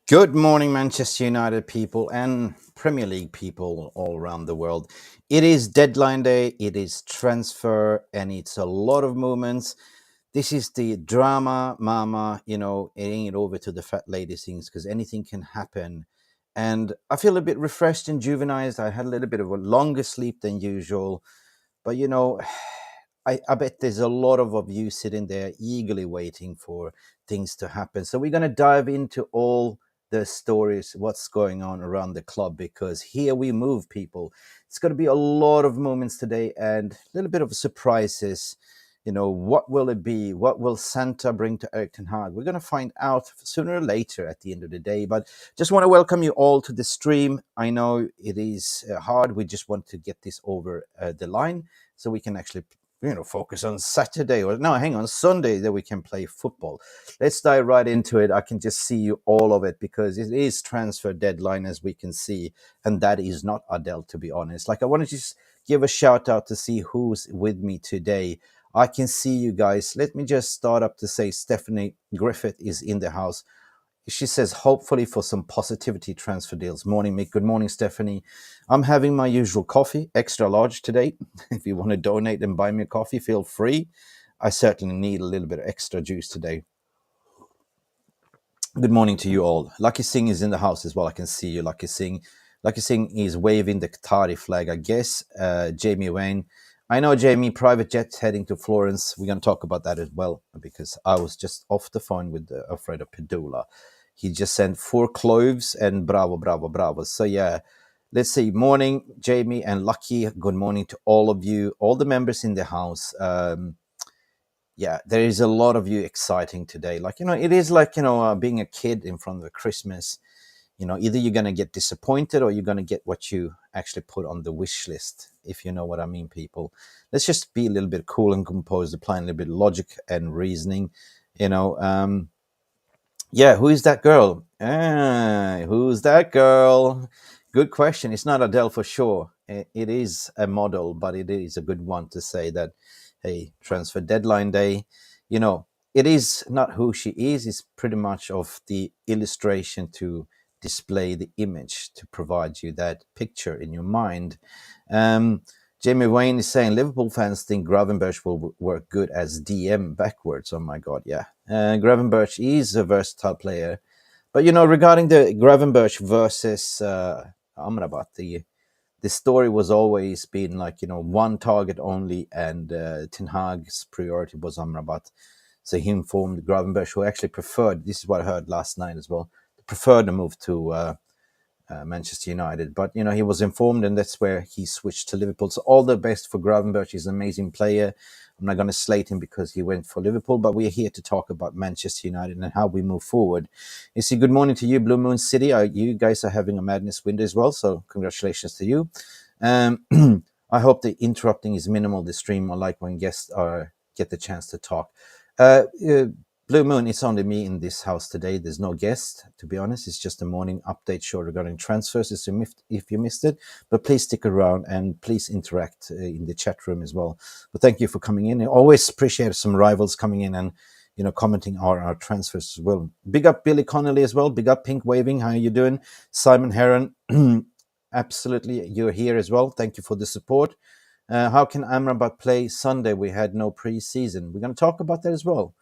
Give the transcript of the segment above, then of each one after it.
Good morning, Manchester United people and Premier League people all around the world. It is deadline day, it is transfer, and it's a lot of movements. This is the drama, mama, hitting it over to the fat lady things because anything can happen. And I feel a bit refreshed and juvenized. I had a little bit of a longer sleep than usual. But I bet there's a lot of you sitting there eagerly waiting for things to happen. So we're going to dive into all the stories, what's going on around the club, because here we move, people. It's going to be a lot of moments today and a little bit of surprises. What will it be? What will Santa bring to Eric Ten Hag? We're going to find out sooner or later at the end of the day. But just want to welcome you all to the stream. I know it is hard. We just want to get this over the line so we can actually focus on Saturday or no, hang on, Sunday that we can play football. Let's dive right into it. I can just see you all of it because it is transfer deadline as we can see, and that is not Adele, to be honest. Like I want to just give a shout out to see who's with me today. I can see you guys. Let me just start up to say Stephanie Griffith is in the house. She says, hopefully for some positivity transfer deals. Morning, Mick. Good morning, Stephanie. I'm having my usual coffee, extra large today. If you want to donate and buy me a coffee, feel free. I certainly need a little bit of extra juice today. Good morning to you all. Lucky Singh is in the house as well. I can see you, Lucky Singh. Lucky Singh is waving the Qatari flag, I guess. Jamie Wayne. I know, Jamie, private jet heading to Florence. We're going to talk about that as well because I was just off the phone with Alfredo Pedula. He just sent 4 cloves and bravo, bravo, bravo. So, yeah, let's see. Morning, Jamie and Lucky. Good morning to all of you, all the members in the house. Yeah, there is a lot of you exciting today. Like, it is like, being a kid in front of a Christmas. Either you're going to get disappointed or you're going to get what you actually put on the wish list, if you know what I mean, people. Let's just be a little bit cool and composed, applying a little bit of logic and reasoning. Yeah, who is that girl? Who's that girl? Good question. It's not Adele for sure. It is a model, but it is a good one to say that, hey, transfer deadline day, it is not who she is. It's pretty much of the illustration to display the image to provide you that picture in your mind. Um, Jamie Wayne is saying Liverpool fans think Gravenberch will work good as DM backwards. Oh my God, yeah. Gravenberch is a versatile player. But, regarding the Gravenberch versus Amrabat, the story was always been like, one target only, and Ten Hag's priority was Amrabat. So he informed Gravenberch, who actually preferred, this is what I heard last night as well, preferred the move to Manchester United. But, he was informed, and that's where he switched to Liverpool. So all the best for Gravenberch. He's an amazing player. I'm not going to slate him because he went for Liverpool, but we're here to talk about Manchester United and how we move forward. You see, good morning to you, Blue Moon City. You guys are having a madness window as well, so congratulations to you. I hope the interrupting is minimal this stream. I like when guests get the chance to talk. Blue Moon, it's only me in this house today. There's no guest, to be honest. It's just a morning update show regarding transfers if you missed it. But please stick around and please interact in the chat room as well. But thank you for coming in. I always appreciate some rivals coming in and commenting our transfers as well. Big up Billy Connolly as well. Big up Pink Waving. How are you doing? Simon Heron. Absolutely, you're here as well. Thank you for the support. How can Amrabat play Sunday? We had no preseason. We're going to talk about that as well.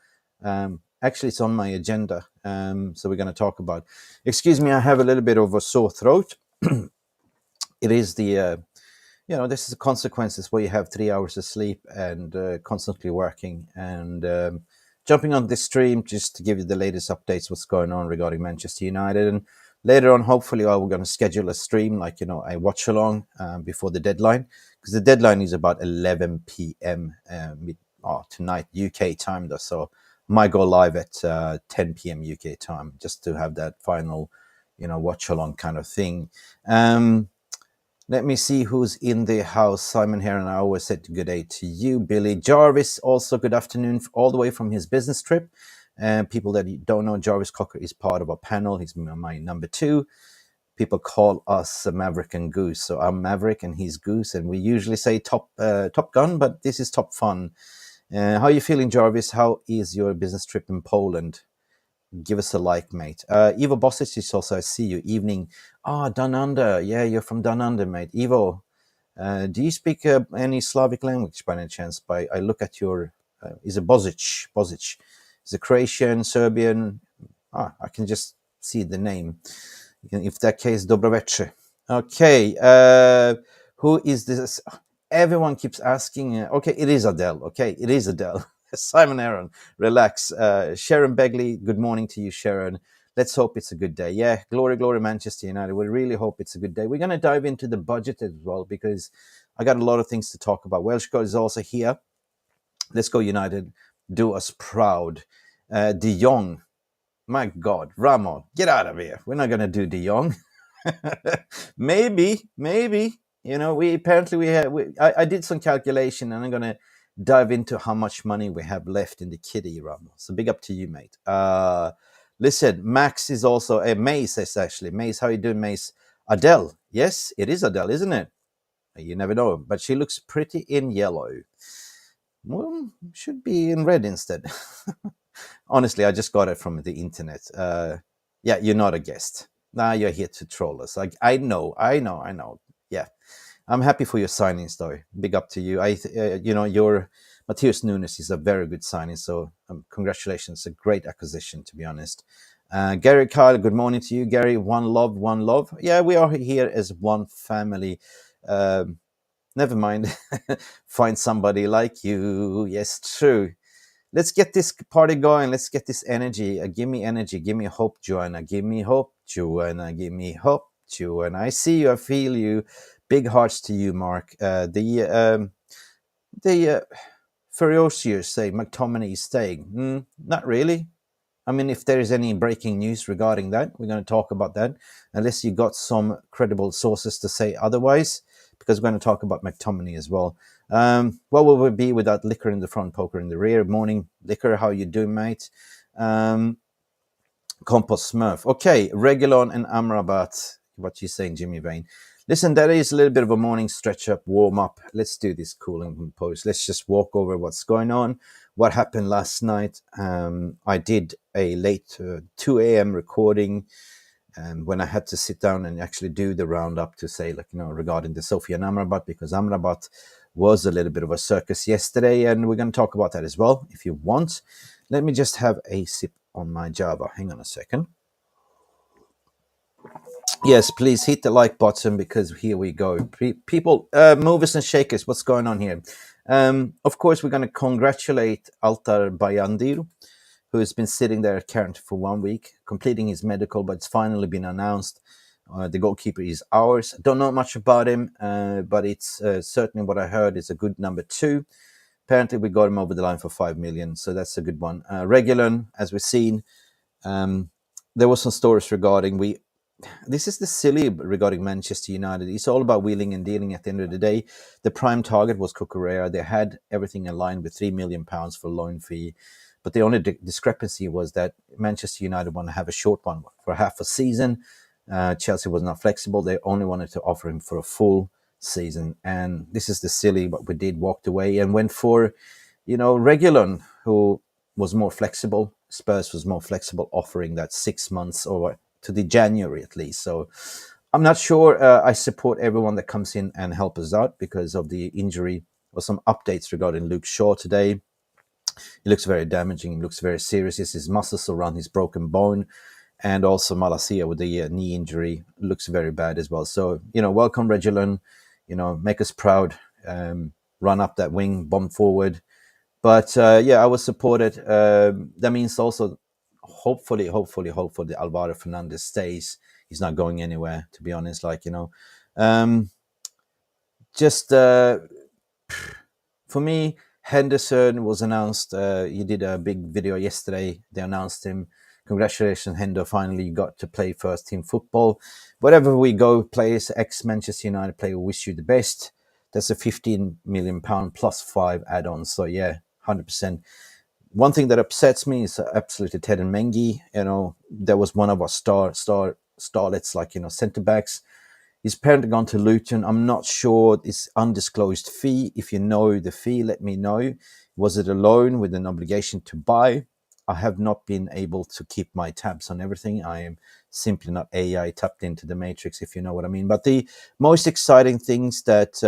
Actually, it's on my agenda, so we're going to talk about. Excuse me, I have a little bit of a sore throat. It is the, this is the consequences where you have 3 hours of sleep and constantly working and jumping on this stream just to give you the latest updates, what's going on regarding Manchester United. And later on, hopefully, we're going to schedule a stream, like, a watch along before the deadline, because the deadline is about 11 p.m. Tonight, UK time, though. So might go live at 10 p.m. UK time just to have that final, watch along kind of thing. Let me see who's in the house. Simon here, and I always said good day to you. Billy Jarvis, also good afternoon, all the way from his business trip. People that don't know, Jarvis Cocker is part of a panel. He's my number 2. People call us Maverick and Goose. So I'm Maverick and he's Goose, and we usually say Top Gun, but this is Top Fun. How are you feeling, Jarvis? How is your business trip in Poland? give us a like, mate. Ivo Bosic is also, I see you. Evening. Ah, Down Under. Yeah, you're from Down Under, mate. Ivo, do you speak any Slavic language by any chance? I look at your, is it Bozic? Bozic. Is it Croatian, Serbian? I can just see the name. If that case, Dobroveče. Okay, who is this? Everyone keeps asking. Okay, it is Adele. Okay, it is Adele. Simon Aaron, relax. Sharon Begley, good morning to you, Sharon. Let's hope it's a good day. Yeah, glory, glory, Manchester United. We really hope it's a good day. We're going to dive into the budget as well because I got a lot of things to talk about. Welsh God is also here. Let's go, United. Do us proud. De Jong, my God, Ramo, get out of here. We're not going to do De Jong. maybe. You know, I did some calculation, and I'm going to dive into how much money we have left in the kitty, Ramo. So big up to you, mate. Listen, Max is also Mace is actually Mace. How you doing, Mace? Adele, yes, it is Adele, isn't it? You never know, but she looks pretty in yellow. Well, should be in red instead. Honestly, I just got it from the internet. Yeah, you're not a guest. Nah, you're here to troll us. I know. Yeah, I'm happy for your signings, though. Big up to you. Your Matthias Nunes is a very good signing. So congratulations, a great acquisition, to be honest. Gary Kyle, good morning to you, Gary. One love, one love. Yeah, we are here as one family. Never mind. Find somebody like you. Yes, true. Let's get this party going. Let's get this energy. Give me energy. Give me hope, Joanna. Give me hope, Joanna. Give me hope, Joanna. I see you. I feel you. Big hearts to you, Mark. The Ferocious say McTominey is staying. Not really. I mean, if there is any breaking news regarding that, we're going to talk about that. Unless you got some credible sources to say otherwise, because we're going to talk about McTominay as well. What will we be without Liquor in the front, Poker in the rear? Morning, Liquor, how you doing, mate? Compost Smurf. Okay, Regulon and Amrabat. What you saying, Jimmy Vane? Listen, that is a little bit of a morning stretch up, warm up. Let's do this cool and composed. Let's just walk over what's going on, what happened last night. I did a late 2 a.m. recording when I had to sit down and actually do the roundup to say, regarding the Sofyan Amrabat, because Amrabat was a little bit of a circus yesterday, and we're going to talk about that as well if you want. Let me just have a sip on my Java. Hang on a second. Yes, please hit the like button because here we go. People, movers and shakers, what's going on here? Of course, we're going to congratulate Altar Bayandir, who has been sitting there currently for 1 week, completing his medical, but it's finally been announced. The goalkeeper is ours. Don't know much about him, but it's certainly what I heard is a good number 2. Apparently, we got him over the line for 5 million, so that's a good one. Regulon, as we've seen, there were some stories regarding this is the silly regarding Manchester United. It's all about wheeling and dealing at the end of the day. The prime target was Cucurella. They had everything in line with £3 million for loan fee. But the only discrepancy was that Manchester United want to have a short one for half a season. Chelsea was not flexible. They only wanted to offer him for a full season. And this is the silly what we did, walked away and went for, Regulon, who was more flexible. Spurs was more flexible, offering that 6 months or to the January at least. So I'm not sure. I support everyone that comes in and help us out because of the injury or some updates regarding Luke Shaw today. He looks very damaging. He looks very serious. His muscles around his broken bone. And also Malacia with the knee injury looks very bad as well. So, welcome Regulon. Make us proud. Run up that wing, bomb forward. But, I will support it. That means also hopefully Alvaro Fernandez stays. He's not going anywhere, to be honest. For me, Henderson was announced. He did a big video yesterday. They announced him. Congratulations, Hendo. Finally, you got to play first team football. Wherever we go, players, ex-Manchester United player, wish you the best. That's a £15 million plus 5 add-ons. So, 100%. One thing that upsets me is absolutely Ted and Mengi. That was one of our starlets, centre-backs. He's apparently gone to Luton. I'm not sure. It's undisclosed fee. If you know the fee, let me know. Was it a loan with an obligation to buy? I have not been able to keep my tabs on everything. I am simply not AI tapped into the matrix, if you know what I mean. But the most exciting things that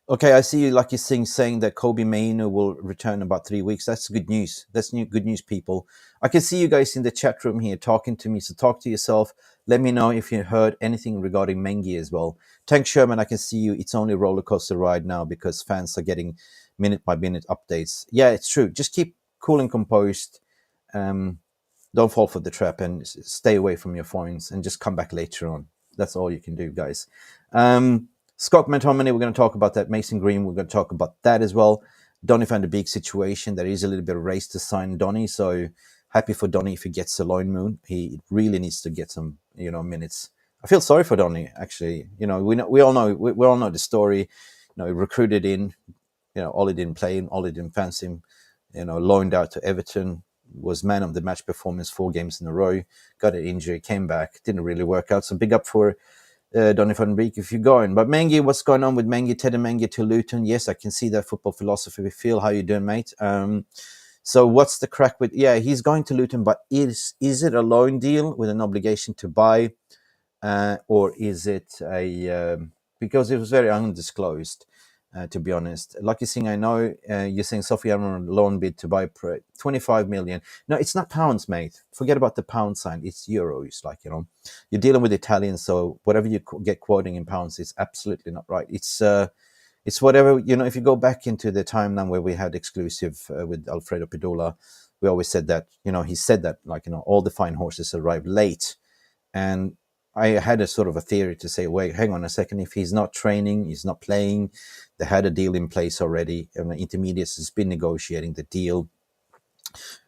okay, I see you, Lucky Singh, saying that Kobe Mainu will return in about 3 weeks. That's good news. That's good news, people. I can see you guys in the chat room here talking to me. So talk to yourself. Let me know if you heard anything regarding Mengi as well. Tank Sherman, I can see you. It's only a roller coaster ride now because fans are getting minute by minute updates. Yeah, it's true. Just keep cool and composed. Um, don't fall for the trap and stay away from your phones and just come back later on. That's all you can do, guys. Scott McTominay, we're going to talk about that. Mason Green, we're going to talk about that as well. Donny van de Beek situation. There is a little bit of race to sign Donny, so happy for Donny if he gets a loan moon. He really needs to get some, minutes. I feel sorry for Donny, actually. We all know the story. He recruited in. Ollie didn't play him. Ollie didn't fancy him. Loaned out to Everton. Was man of the match performance 4 games in a row. Got an injury, came back, didn't really work out. So big up for Donny van Beek if you're going. But Mengi, what's going on with Mengi? Teddy Mengi to Luton. Yes, I can see that football philosophy. Phil, how you doing, mate? So what's the crack with? Yeah, he's going to Luton, but is it a loan deal with an obligation to buy, or is it a because it was very undisclosed? To be honest, Lucky Singh, I know you're saying Sofyan Amrabat loan bid to buy 25 million. No, it's not pounds, mate. Forget about the pound sign. It's euros. You're dealing with Italians, so whatever you get quoting in pounds is absolutely not right. It's whatever, if you go back into the time now where we had exclusive with Alfredo Pidola, we always said that, he said that, all the fine horses arrive late. And I had a sort of a theory to say, wait, hang on a second. If he's not training, he's not playing, they had a deal in place already. And the intermediates has been negotiating the deal.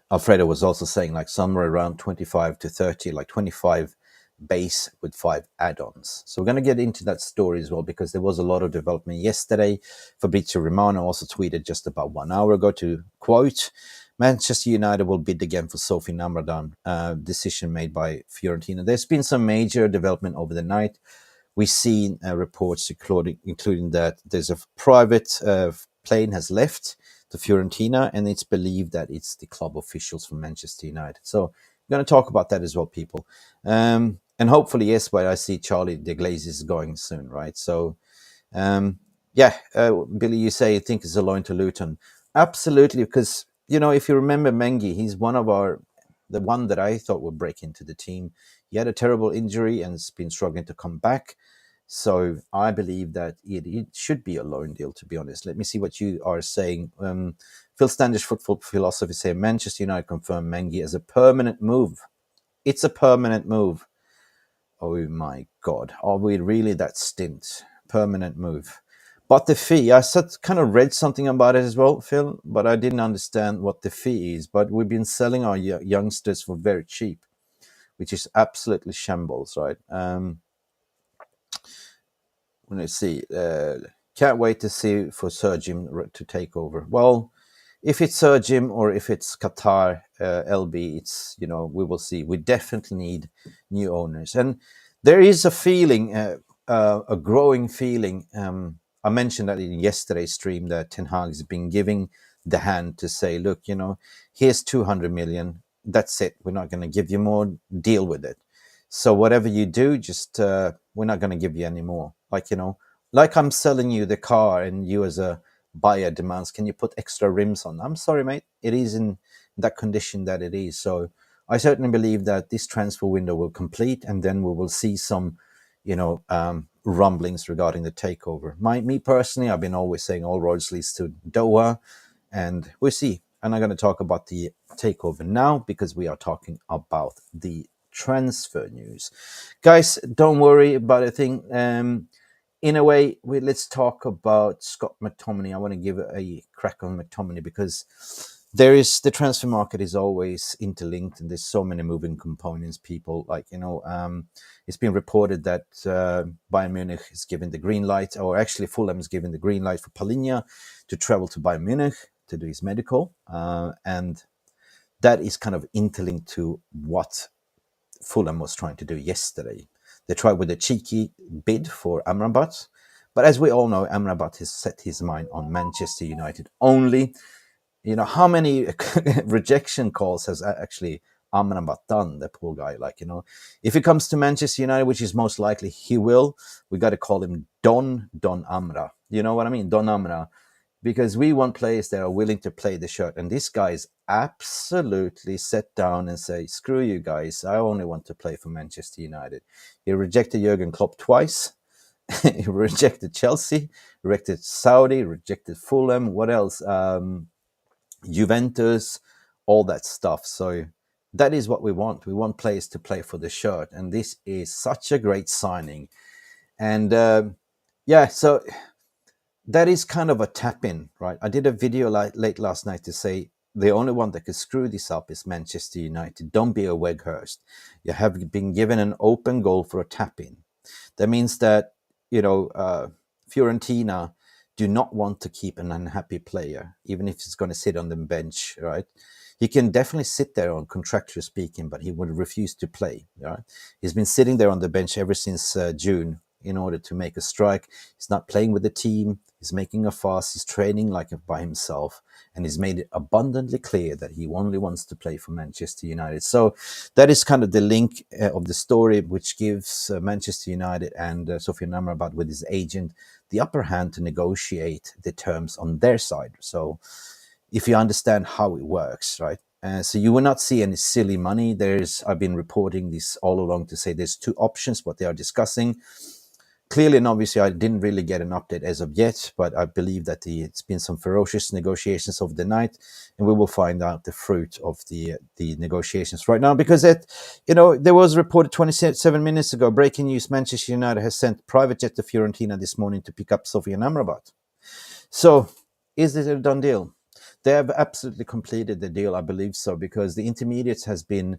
Alfredo was also saying somewhere around 25 to 30, 25 base with 5 add-ons. So we're going to get into that story as well, because there was a lot of development yesterday. Fabrizio Romano also tweeted just about 1 hour ago to quote, Manchester United will bid again for Sofyan Amrabat, decision made by Fiorentina. There's been some major development over the night. We've seen reports including that there's a private plane has left to Fiorentina, and it's believed that it's the club officials from Manchester United. So we're going to talk about that as well, people. And hopefully, yes, but I see Charlie de Glaze is going soon, right? So, Billy, you say you think it's a loan to Luton. Absolutely, because, if you remember Mengi, he's the one that I thought would break into the team. He had a terrible injury and has been struggling to come back. So I believe that it should be a loan deal, to be honest. Let me see what you are saying. Phil Standish Football Philosophy say Manchester United confirmed Mengi as a permanent move. It's a permanent move. Oh my God. Are we really that stint? Permanent move. But the fee, I kind of read something about it as well, Phil, but I didn't understand what the fee is. But we've been selling our youngsters for very cheap, which is absolutely shambles, right? Let's see. Can't wait to see for Sir Jim to take over. Well, if it's Sir Jim or if it's Qatar LB, it's, we will see. We definitely need new owners. And there is a feeling, a growing feeling. I mentioned that in yesterday's stream that Ten Hag has been giving the hand to say, look, here's 200 million. That's it. We're not going to give you more. Deal with it. So whatever you do, just we're not going to give you any more. Like I'm selling you the car and you as a buyer demands, can you put extra rims on? I'm sorry, mate. It is in that condition that it is. So I certainly believe that this transfer window will complete, and then we will see some, rumblings regarding the takeover. Me personally, I've been always saying all roads leads to Doha, and we'll see. And I'm going to talk about the takeover now because we are talking about the transfer news. Guys, don't worry about a thing. In a way, let's talk about Scott McTominay. I want to give a crack on McTominay because the transfer market is always interlinked and there's so many moving components. People it's been reported that Bayern Munich is given the green light, or actually Fulham is given the green light for Palinha to travel to Bayern Munich to do his medical. And that is kind of interlinked to what Fulham was trying to do yesterday. They tried with a cheeky bid for Amrabat, but as we all know, Amrabat has set his mind on Manchester United only. how many rejection calls has actually Amrabat done, the poor guy? If he comes to Manchester United, which is most likely he will, we got to call him Don Amra. You know what I mean? Don Amra. Because we want players that are willing to play the shirt. And this guy is absolutely set down and say, screw you guys, I only want to play for Manchester United. He rejected Jurgen Klopp twice. He rejected Chelsea, rejected Saudi, rejected Fulham. What else? Juventus, all that stuff. So that is what we want. We want players to play for the shirt. And this is such a great signing. And so that is kind of a tap-in, right? I did a video late last night to say the only one that could screw this up is Manchester United. Don't be a Weghurst. You have been given an open goal for a tap-in. That means that, Fiorentina do not want to keep an unhappy player, even if he's going to sit on the bench, right? He can definitely sit there on contractual speaking, but he would refuse to play, right? He's been sitting there on the bench ever since June in order to make a strike. He's not playing with the team. He's making a fuss. He's training like by himself. And he's made it abundantly clear that he only wants to play for Manchester United. So that is kind of the link of the story, which gives Manchester United and Sofyan Amrabat with his agent the upper hand to negotiate the terms on their side. So if you understand how it works, right? So you will not see any silly money. I've been reporting this all along to say there's two options, what they are discussing. Clearly and obviously, I didn't really get an update as of yet, but I believe that it's been some ferocious negotiations over the night, and we will find out the fruit of the negotiations right now. Because there was reported 27 minutes ago, breaking news: Manchester United has sent private jet to Fiorentina this morning to pick up Sofyan Amrabat. So, is it a done deal? They have absolutely completed the deal, I believe so, because the intermediates has been.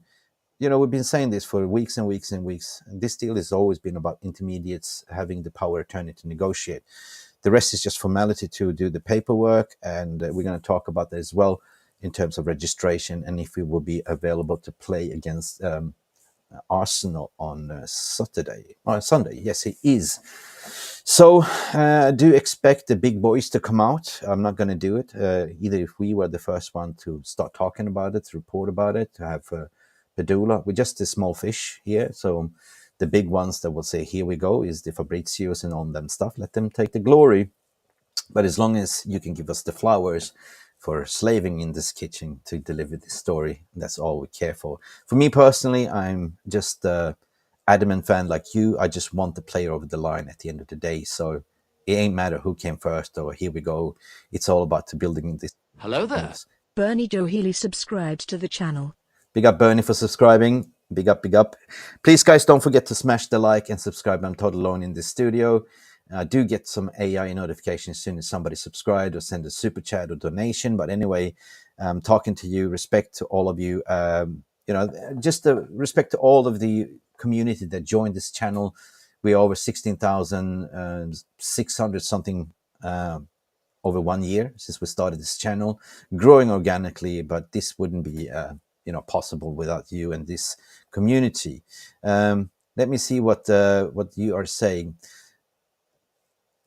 We've been saying this for weeks and weeks and weeks. And this deal has always been about intermediates having the power of attorney to negotiate. The rest is just formality to do the paperwork. And we're going to talk about that as well in terms of registration and if we will be available to play against Arsenal on Sunday. Yes, it is. So I do expect the big boys to come out. I'm not going to do it. Either if we were the first one to start talking about it, to report about it, to have Padula. We're just a small fish here. So the big ones that will say, here we go, is the Fabrizios and all them stuff. Let them take the glory. But as long as you can give us the flowers for slaving in this kitchen to deliver this story, that's all we care for. For me personally, I'm just a adamant fan like you. I just want the player over the line at the end of the day. So it ain't matter who came first or here we go. It's all about building this. Hello there. Bernie Joe Healy subscribed to the channel. Big up, Bernie, for subscribing. Big up, big up. Please, guys, don't forget to smash the like and subscribe. I'm totally alone in this studio. I do get some AI notifications as soon as somebody subscribed or send a super chat or donation. But anyway, talking to you, respect to all of you. Just respect to all of the community that joined this channel. We're over 16,600 something over 1 year since we started this channel, growing organically, but this wouldn't be possible without you and this community. Let me see what you are saying.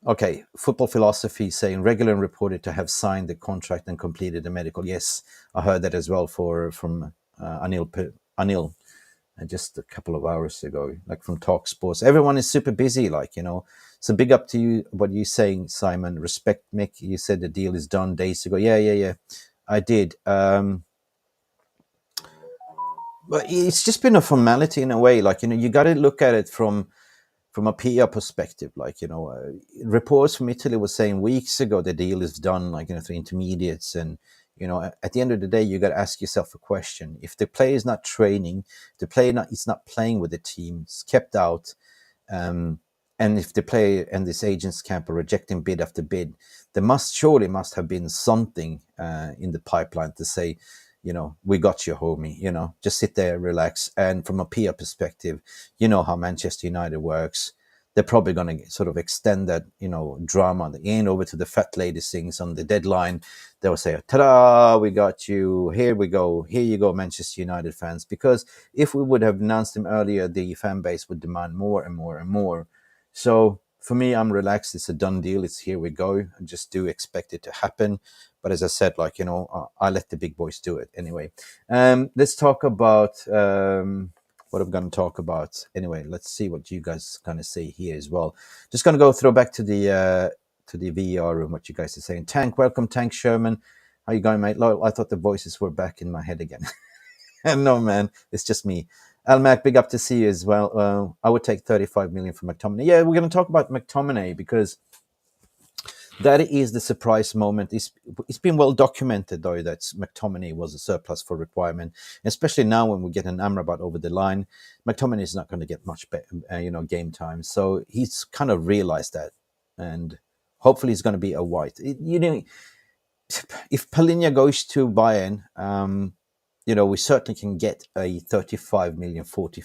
Okay, football philosophy saying regular and reported to have signed the contract and completed the medical. Yes, I heard that as well from Anil just a couple of hours ago, like from Talk Sports. Everyone is super busy, So big up to you, what you're saying, Simon. Respect, Mick. You said the deal is done days ago. Yeah. I did. But it's just been a formality in a way. You got to look at it from a PR perspective. Reports from Italy were saying weeks ago the deal is done, through intermediates. And, at the end of the day, you got to ask yourself a question. If the player is not training, the player is not playing with the team, it's kept out, and if the player and this agent's camp are rejecting bid after bid, there surely must have been something in the pipeline to say, we got you, homie, just sit there, relax. And from a PR perspective, how Manchester United works. They're probably going to sort of extend that, drama. They ain't over to the fat lady things on the deadline. They'll say, ta-da, we got you. Here we go. Here you go, Manchester United fans. Because if we would have announced them earlier, the fan base would demand more and more and more. So For me, I'm relaxed. It's a done deal. It's here we go. I just do expect it to happen. But as I said, like, I let the big boys do it anyway. Let's talk about what I'm going to talk about. Anyway, let's see what you guys going to say here as well. Just going to go throw back to the VR room, what you guys are saying. Tank, welcome, Tank Sherman. How you going, mate? I thought the voices were back in my head again. No, man, it's just me. Almac, big up to see you as well. I would take 35 million for McTominay. Yeah, we're going to talk about McTominay because that is the surprise moment. It's been well documented, though, that McTominay was a surplus for requirement, especially now when we get an Amrabat over the line. McTominay is not going to get much, game time. So he's kind of realized that, and hopefully he's going to be a white. If Palhinha goes to Bayern, we certainly can get a 35 million, 40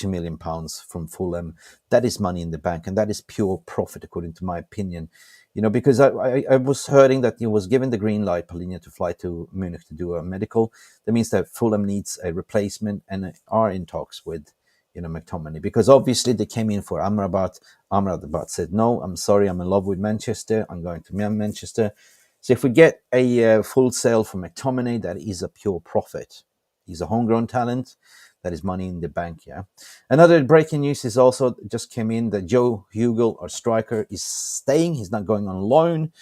million pounds from Fulham. That is money in the bank, and that is pure profit, according to my opinion. Because I was hearing that he was given the green light, Palhinha, to fly to Munich to do a medical. That means that Fulham needs a replacement and are in talks with, McTominay, because obviously they came in for Amrabat. Amrabat said, no, I'm sorry, I'm in love with Manchester. I'm going to Manchester. So if we get a full sale from McTominay, that is a pure profit. He's a homegrown talent. That is money in the bank, yeah. Another breaking news is also just came in that Joe Hugel, our striker, is staying. He's not going on loan.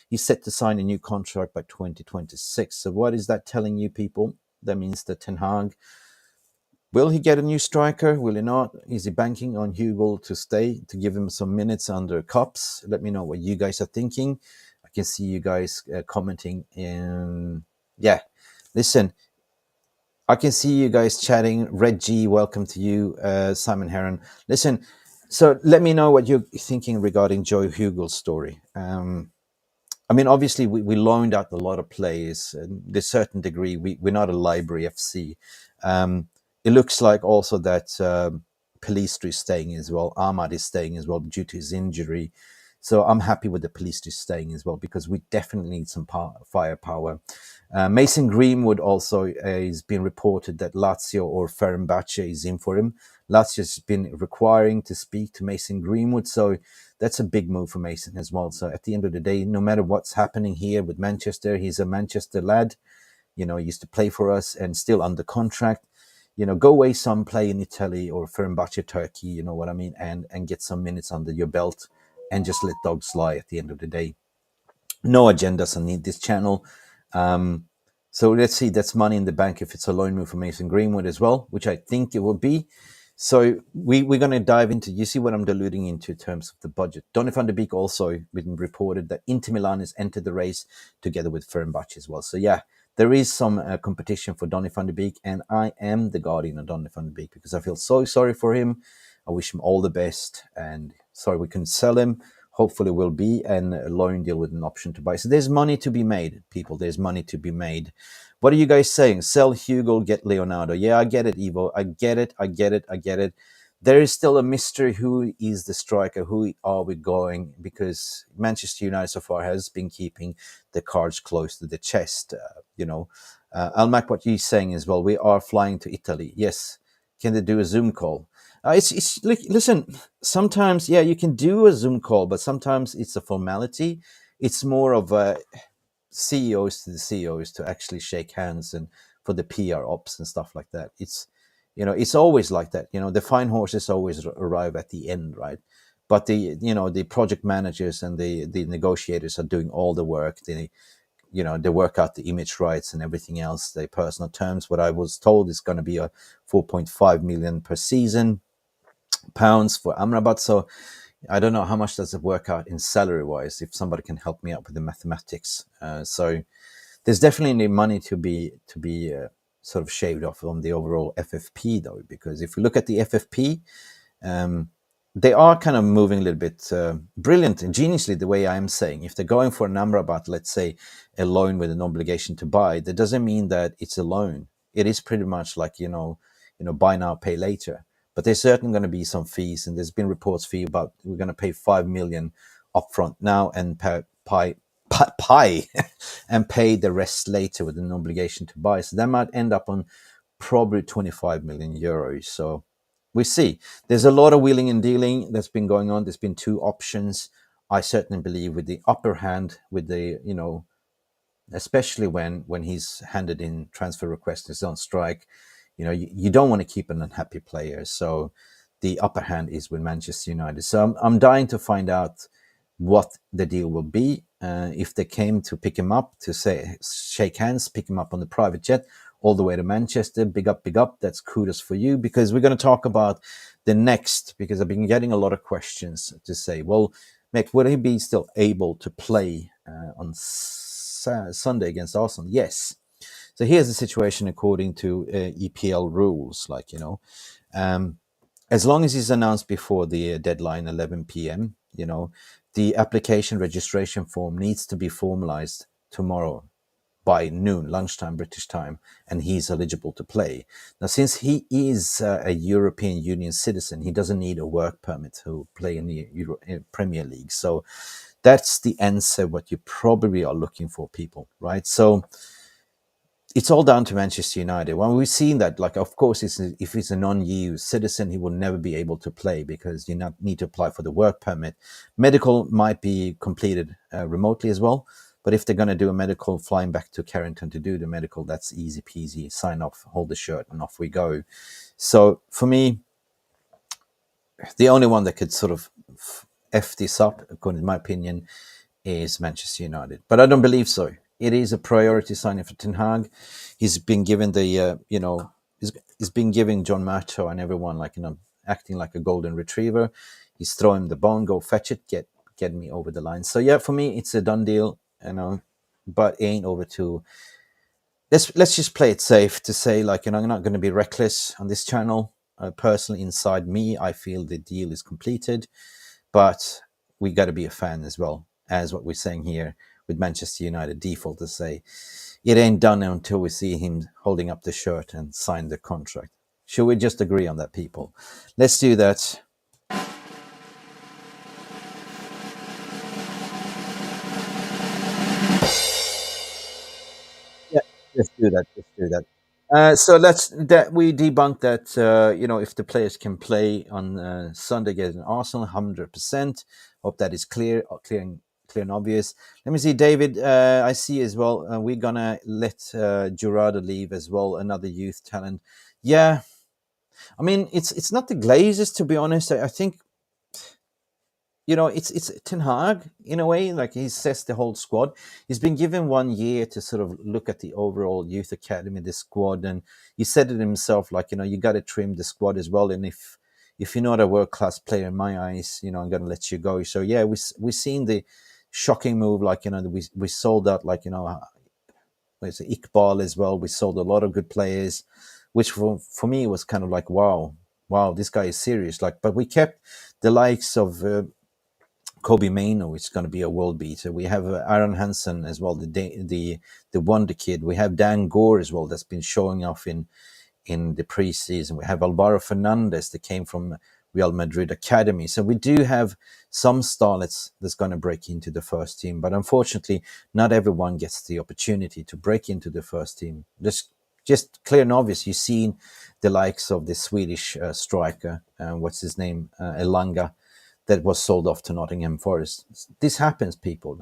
He's set to sign a new contract by 2026. So what is that telling you, people? That means that Ten Hag, will he get a new striker? Will he not? Is he banking on Hugel to stay, to give him some minutes under cups? Let me know what you guys are thinking. I can see you guys commenting in... Yeah, listen, I can see you guys chatting. Red G, welcome to you. Simon Heron. Listen, so let me know what you're thinking regarding Joe Hugel's story. Obviously, we loaned out a lot of players. To a certain degree, we're not a library FC. It looks like also that Palistri is staying as well. Ahmad is staying as well due to his injury. So I'm happy with the Palistri staying as well because we definitely need some firepower. Mason Greenwood also is being reported that Lazio or Fenerbahce is in for him. Lazio's been requiring to speak to Mason Greenwood, so that's a big move for Mason as well. So at the end of the day, no matter what's happening here with Manchester, he's a Manchester lad. He used to play for us and still under contract. Go away some, play in Italy or Fenerbahce, Turkey, you know what I mean, and get some minutes under your belt and just let dogs lie at the end of the day. No agendas on this channel. So let's see, that's money in the bank if it's a loan move for Mason Greenwood as well, which I think it will be. So we're going to dive into, you see what I'm alluding into in terms of the budget. Donny van de Beek also been reported that Inter Milan has entered the race together with Fenerbahce as well. So yeah, there is some competition for Donny van de Beek, and I am the guardian of Donny van de Beek because I feel so sorry for him. I wish him all the best, and sorry we couldn't sell him. Hopefully will be and a loan deal with an option to buy. So there's money to be made, people. There's money to be made. What are you guys saying? Sell Hugo, get Leonardo. Yeah, I get it, Evo. I get it. There is still a mystery. Who is the striker? Who are we going? Because Manchester United so far has been keeping the cards close to the chest. Almac, what you're saying as well. We are flying to Italy. Yes. Can they do a Zoom call? Listen, sometimes, yeah, you can do a Zoom call, but sometimes it's a formality. It's more of a CEOs to the CEOs to actually shake hands and for the PR ops and stuff like that. It's always like that. The fine horses always arrive at the end, right? But the project managers and the negotiators are doing all the work. They work out the image rights and everything else, the personal terms. What I was told is going to be a 4.5 million per season pounds for Amrabat. So I don't know how much does it work out in salary wise, if somebody can help me out with the mathematics. So there's definitely money to be sort of shaved off on the overall FFP though, because if we look at the FFP, they are kind of moving a little bit brilliant and geniusly, the way I'm saying. If they're going for a number about, let's say, a loan with an obligation to buy, that doesn't mean that it's a loan. It is pretty much like, buy now, pay later. But there's certainly going to be some fees, and there's been reports for you about we're going to pay 5 million upfront now and pay and pay the rest later with an obligation to buy. So that might end up on probably 25 million euros. So we see. There's a lot of wheeling and dealing that's been going on. There's been two options. I certainly believe with the upper hand, with the, especially when he's handed in transfer requests, is on strike. You don't want to keep an unhappy player. So the upper hand is with Manchester United. So I'm dying to find out what the deal will be. If they came to pick him up, to say shake hands, pick him up on the private jet all the way to Manchester, big up, big up. That's kudos for you, because we're going to talk about the next, because I've been getting a lot of questions to say, well, Mick, would he be still able to play on Sunday against Arsenal? Yes. So here's the situation according to EPL rules, as long as it's announced before the deadline, 11 p.m., the application registration form needs to be formalized tomorrow by noon, lunchtime, British time, and he's eligible to play. Now, since he is a European Union citizen, he doesn't need a work permit to play in the Premier League. So that's the answer, what you probably are looking for, people, right? So it's all down to Manchester United. Well, we've seen that, of course, if he's a non-EU citizen, he will never be able to play because you need to apply for the work permit. Medical might be completed remotely as well. But if they're going to do a medical, flying back to Carrington to do the medical, that's easy peasy. Sign off, hold the shirt, and off we go. So for me, the only one that could sort of F this up, according to my opinion, is Manchester United. But I don't believe so. It is a priority signing for Ten Hag. He's been given he's been giving John Macho and everyone acting like a golden retriever. He's throwing the bone, go fetch it, get me over the line. So yeah, for me, it's a done deal, but it ain't over to. Let's just play it safe to say, I'm not going to be reckless on this channel. Personally, inside me, I feel the deal is completed, but we got to be a fan as well, as what we're saying here with Manchester United default to say it ain't done until we see him holding up the shirt and sign the contract. Should we just agree on that, people? Let's do that. Yeah, let's do that. Let's do that. So we debunk that. If the players can play on Sunday against Arsenal, 100%. Hope that is clear and obvious. Let me see, David. I see as well. We're gonna let Gerardo leave as well, another youth talent. Yeah, I mean it's not the Glazers, to be honest. I think it's Ten Hag in a way. Like, he says the whole squad. He's been given 1 year to sort of look at the overall youth academy, the squad, and he said it himself. You got to trim the squad as well. And if you're not a world class player in my eyes, I'm going to let you go. So yeah, we seen the shocking move. We sold out. It's Iqbal as well. We sold a lot of good players, which for me was kind of like, wow, this guy is serious. But we kept the likes of Kobe Maino, which is going to be a world beater. We have Aaron Hansen as well, the wonder kid. We have Dan Gore as well, that's been showing off in the preseason. We have Alvaro Fernandez that came from Real Madrid Academy. So we do have some starlets that's going to break into the first team. But unfortunately, not everyone gets the opportunity to break into the first team. Just clear and obvious. You've seen the likes of the Swedish striker, what's his name, Elanga, that was sold off to Nottingham Forest. This happens, people.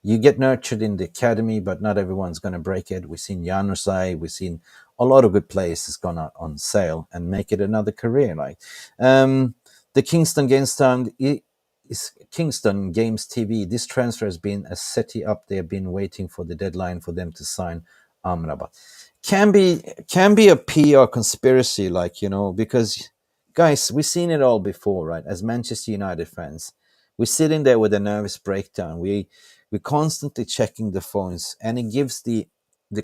You get nurtured in the academy, but not everyone's going to break it. We've seen Janusaj, we've seen a lot of good players that's gone out on sale and make it another career. The Kingston Games TV. This transfer has been a city up. They have been waiting for the deadline for them to sign Amrabat. Can be a PR conspiracy, because guys, we've seen it all before, right? As Manchester United fans, we're sitting there with a nervous breakdown. We're constantly checking the phones, and it gives the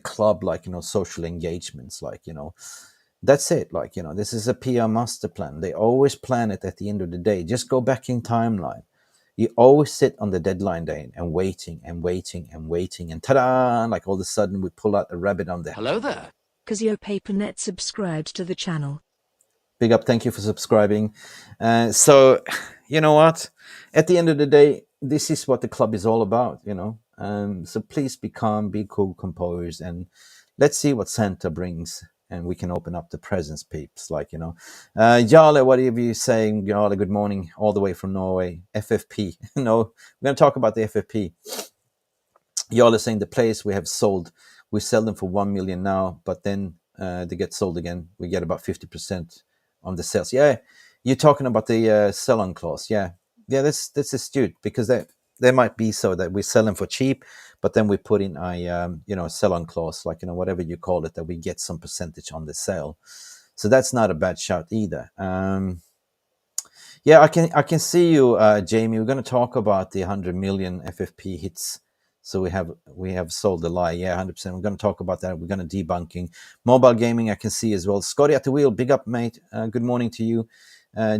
club social engagements. That's it. This is a PR master plan. They always plan it at the end of the day. Just go back in timeline. You always sit on the deadline day and waiting and waiting and waiting, and ta-da! All of a sudden we pull out a rabbit on the. Hello there. Casio Papernet subscribed to the channel. Big up, thank you for subscribing. So, you know what? At the end of the day, this is what the club is all about, So please be calm, be cool, composed, and let's see what Santa brings and we can open up the presents, peeps. Like, Jarle, what are you saying? Jarle, good morning, all the way from Norway. FFP. No, we're going to talk about the FFP. Jarle saying the players we have sold, we sell them for 1 million now, but then they get sold again. We get about 50% on the sales. Yeah, you're talking about the sell-on clause. Yeah, that's astute, because they might be so that we sell them for cheap, but then we put in a sell-on clause, like whatever you call it, that we get some percentage on the sale. So that's not a bad shout either. Yeah, I can see you, Jamie. We're going to talk about the 100 million FFP hits. So we have sold the lie. Yeah, 100%. We're going to talk about that. We're going to debunking mobile gaming. I can see as well. Scotty at the wheel. Big up, mate. Good morning to you,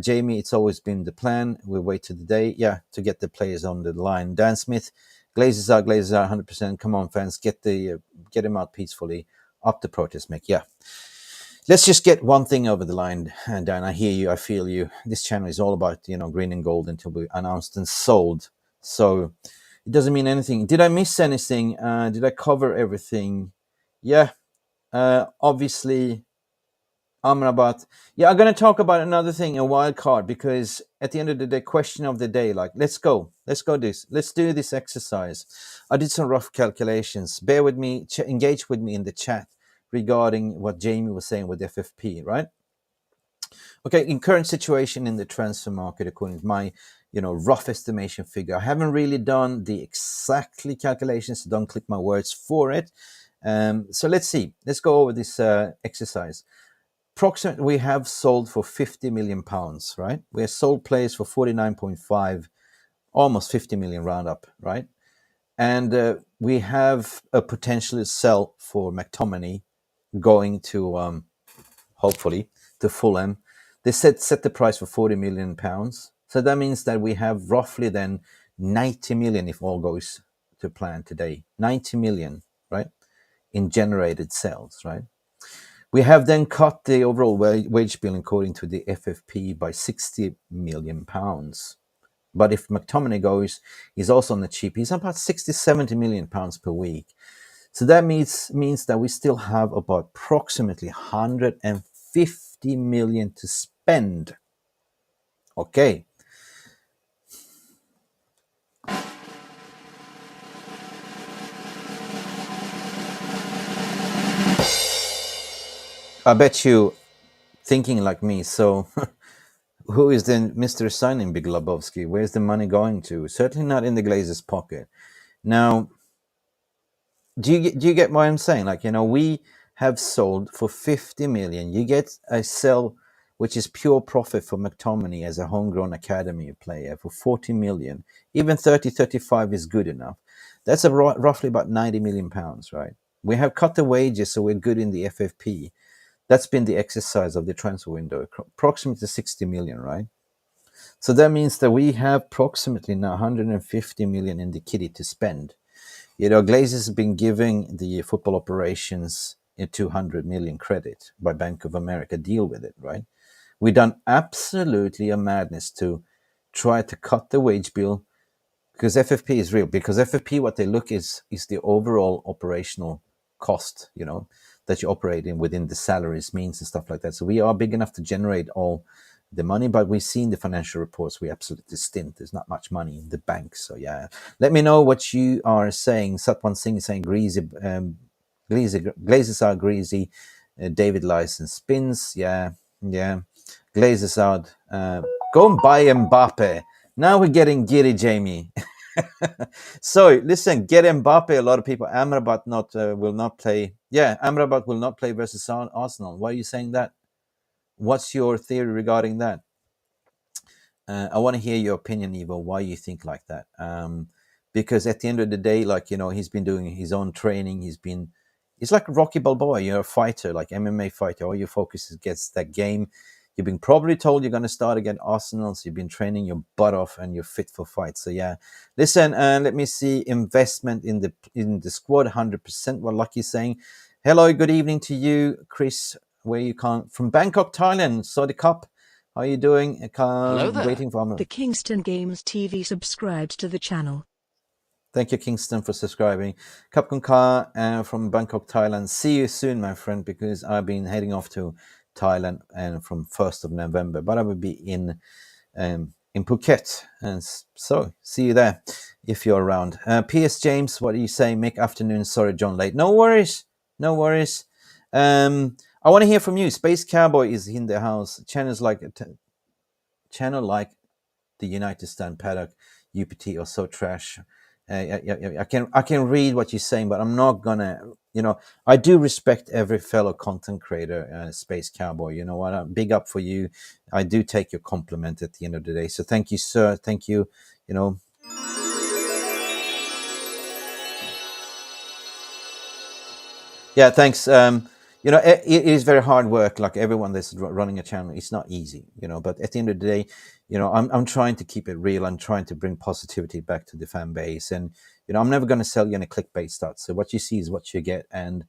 Jamie. It's always been the plan. We'll wait to the day. Yeah, to get the players on the line. Dan Smith. Glazers are 100%. Come on, fans. Get him out peacefully. Up the protest, Mick. Yeah. Let's just get one thing over the line, Dan. I hear you. I feel you. This channel is all about, green and gold until we announced and sold. So it doesn't mean anything. Did I miss anything? Did I cover everything? Yeah. Obviously, Amrabat. Yeah, I'm going to talk about another thing, a wild card, because at the end of the day, question of the day, like, let's do this exercise. I did some rough calculations. Bear with me, engage with me in the chat regarding what Jamie was saying with FFP, right? Okay, in current situation in the transfer market, according to my, rough estimation figure, I haven't really done the exactly calculations, so don't click my words for it. So let's see. Let's go over this exercise. Approximately, we have sold for 50 million pounds, right? We have sold players for 49.5, almost 50 million roundup, right? And we have a potential sell for McTominey going to, hopefully, to Fulham. They set the price for 40 million pounds. So that means that we have roughly then 90 million, if all goes to plan today. 90 million, right? In generated sales, right? We have then cut the overall wage bill according to the FFP by 60 million pounds. But if McTominay goes, he's also on the cheap. He's about 60, 70 million pounds per week. So that means that we still have about approximately 150 million to spend. Okay. I bet you thinking like me. So who is then Mr. Signing Big Lebowski? Where's the money going to? Certainly not in the Glazers' pocket. Now, do you get what I'm saying? Like, we have sold for 50 million. You get a sell, which is pure profit for McTominay as a homegrown academy player, for 40 million. Even 30, 35 is good enough. That's roughly about 90 million pounds, right? We have cut the wages, so we're good in the FFP. That's been the exercise of the transfer window, approximately 60 million, right? So that means that we have approximately now 150 million in the kitty to spend. Glazers have been giving the football operations a 200 million credit by Bank of America. Deal with it, right? We've done absolutely a madness to try to cut the wage bill, because FFP is real. Because FFP, what they look is the overall operational cost, that you're operating within the salaries, means and stuff like that. So we are big enough to generate all the money, but we've seen the financial reports. We absolutely stint. There's not much money in the bank. So yeah, let me know what you are saying. Satwan Singh is saying greasy, glazes are greasy. David Lyson spins. Yeah. Glazes out. Go and buy Mbappe. Now we're getting giddy, Jamie. So listen, get Mbappe. A lot of people. Amrabat will not play. Yeah, Amrabat will not play versus Arsenal. Why are you saying that? What's your theory regarding that? I want to hear your opinion, Ivo. Why you think like that? Because at the end of the day, like he's been doing his own training. He's like Rocky Balboa. You're a fighter, like MMA fighter. All your focus is against that game. You've been probably told you're going to start against Arsenal, so you've been training your butt off and you're fit for fight. So yeah, listen. Let me see investment in the squad. 100%. What Lucky's saying. Hello, good evening to you, Chris. Where you come from? Bangkok, Thailand. Saudi Cup. How are you doing? Hello there. Waiting for The Kingston Games TV subscribed to the channel. Thank you, Kingston, for subscribing. Kapkun Ka from Bangkok, Thailand. See you soon, my friend, because I've been heading off to Thailand and from 1st of November, but I will be in Phuket, and so see you there if you're around. P.S. James, what do you say? Mick, afternoon. Sorry, John, late. No worries. No worries. I want to hear from you. Space Cowboy is in the house. Channel like the United Stand Paddock, UPT or so trash. I can read what you're saying, but I'm not gonna. I do respect every fellow content creator, Space Cowboy. You know what? Big up for you. I do take your compliment at the end of the day. So thank you, sir. Thank you. You know. Yeah, thanks. It is very hard work. Like everyone that's running a channel, it's not easy. But at the end of the day, I'm trying to keep it real. I'm trying to bring positivity back to the fan base, and I'm never going to sell you any clickbait stuff. So what you see is what you get, and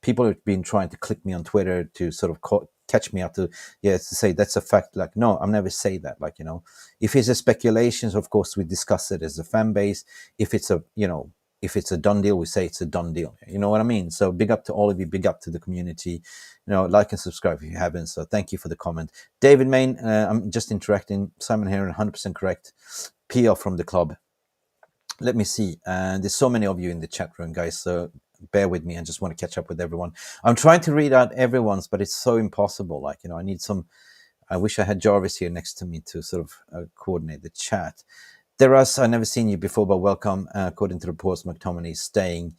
people have been trying to click me on Twitter to sort of catch me up to say that's a fact. Like, no, I'll never say that. Like, if it's a speculations, of course we discuss it as a fan base. If it's a done deal, we say it's a done deal. You know what I mean? So big up to all of you. Big up to the community. Like and subscribe if you haven't. So thank you for the comment. David Main, I'm just interacting. Simon Heron, 100% correct. PR from the club. Let me see. There's so many of you in the chat room, guys. So bear with me. I just want to catch up with everyone. I'm trying to read out everyone's, but it's so impossible. Like, I wish I had Jarvis here next to me to sort of coordinate the chat. Deras, I've never seen you before, but welcome. According to reports, McTominey is staying.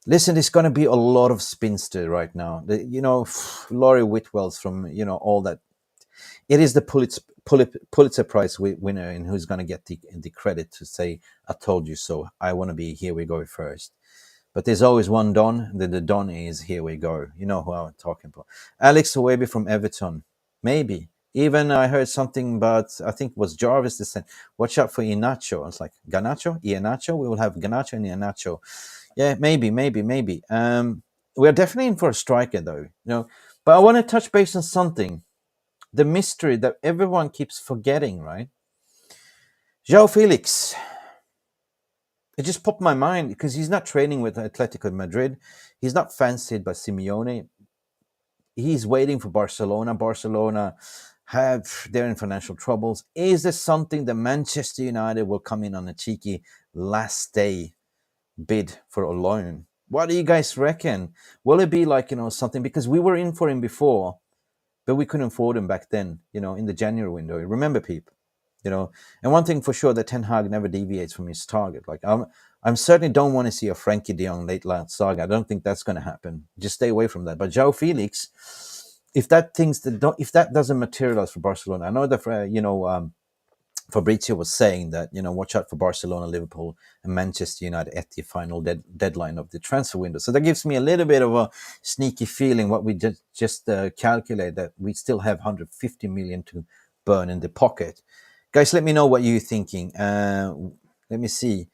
Listen, there's going to be a lot of spinster right now. Laurie Whitwell's from, all that. It is the Pulitzer Prize winner, and who's going to get the credit to say, I told you so. I want to be Here We Go first. But there's always one Don. The Don is Here We Go. You know who I'm talking about. Alex Huebi from Everton. Maybe. Even I heard something about, I think it was Jarvis that said, watch out for Iheanacho. I was like, Garnacho? Iheanacho? We will have Garnacho and Iheanacho. Yeah, maybe. We're definitely in for a striker, though. But I want to touch base on something. The mystery that everyone keeps forgetting, right? João Felix. It just popped my mind because he's not training with Atletico Madrid. He's not fancied by Simeone. He's waiting for Barcelona. Barcelona they're in financial troubles. Is there something that Manchester United will come in on a cheeky last day bid for a loan? What do you guys reckon? Will it be like, something? Because we were in for him before, but we couldn't afford him back then, in the January window. Remember, people? And one thing for sure, that Ten Hag never deviates from his target. Like, I'm certainly don't want to see a Frankie de Jong late last saga. I don't think that's going to happen. Just stay away from that. But João Felix, if that doesn't materialize for Barcelona, I know that Fabrizio was saying that watch out for Barcelona, Liverpool, and Manchester United at the final deadline of the transfer window. So that gives me a little bit of a sneaky feeling. What we just calculate, that we still have 150 million to burn in the pocket. Guys, let me know what you're thinking. Let me see.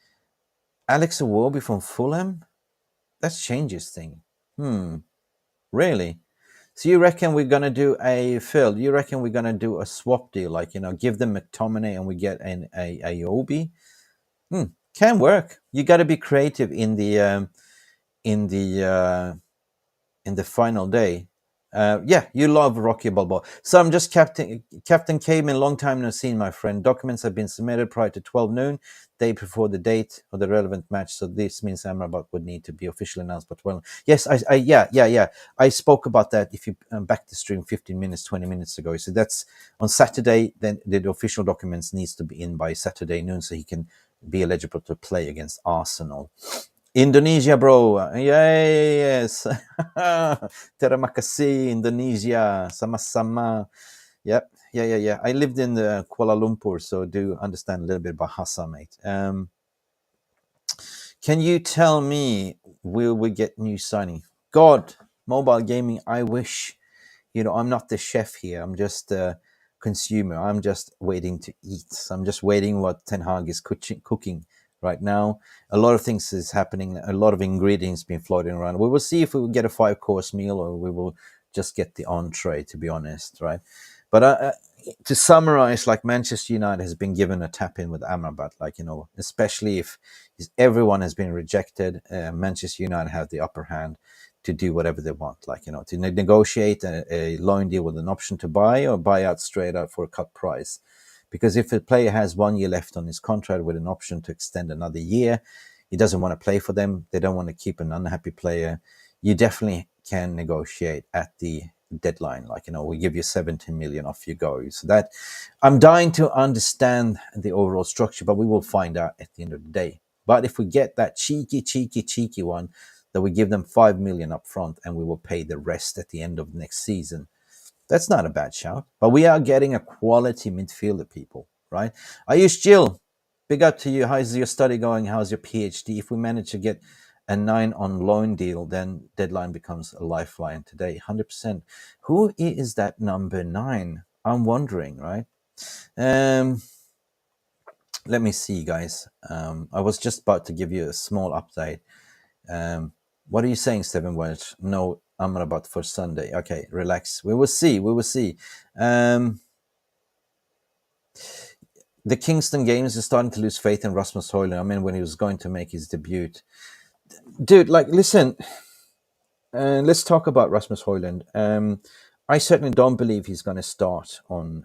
Alex Iwobi from Fulham? That changes thing. Really? So you reckon we're going to do Phil, you reckon we're going to do a swap deal? Like, give them McTominay and we get an Iwobi? Can work. You got to be creative in the final day. You love Rocky Balboa. So I'm just Captain Caveman, long time no seen, my friend. Documents have been submitted prior to 12 noon, day before the date of the relevant match. So this means Amrabat would need to be officially announced by 12. Yes, I spoke about that. If you back the stream 15 minutes, 20 minutes ago. So that's on Saturday. Then the official documents needs to be in by Saturday noon, so he can be eligible to play against Arsenal. Indonesia, bro. Yes. Terima kasih, Indonesia. Sama-sama. Yep. Yeah. I lived in Kuala Lumpur, so do understand a little bit about Bahasa, mate. Can you tell me, will we get new signing? God, mobile gaming, I wish. I'm not the chef here. I'm just a consumer. I'm just waiting to eat. So I'm just waiting what Ten Hag is cooking right now. A lot of things is happening. A lot of ingredients being floating around. We will see if we will get a 5-course meal or we will just get the entree, to be honest, right? But to summarize, like Manchester United has been given a tap in with Amrabat, like, especially if everyone has been rejected, Manchester United have the upper hand to do whatever they want, like, to negotiate a loan deal with an option to buy or buy out straight out for a cut price. Because if a player has 1 year left on his contract with an option to extend another year, he doesn't want to play for them. They don't want to keep an unhappy player. You definitely can negotiate at the deadline, like, we give you 17 million, off you go. So that, I'm dying to understand the overall structure, but we will find out at the end of the day. But if we get that cheeky one, that we give them 5 million up front and we will pay the rest at the end of next season, that's not a bad shout. But we are getting a quality midfielder, people, right? Ayush Jill, big up to you. How's your study going? How's your PhD? If we manage to get a 9 on loan deal, then deadline becomes a lifeline today. 100%. Who is that number 9? I'm wondering, right? Let me see, guys. I was just about to give you a small update. What are you saying, Stephen Welch? No, Amrabat for Sunday. Okay, relax. We will see. We will see. The Kingston games is starting to lose faith in Rasmus Højlund. I mean, when he was going to make his debut. Dude, like, listen, let's talk about Rasmus Højlund. I certainly don't believe he's going to start on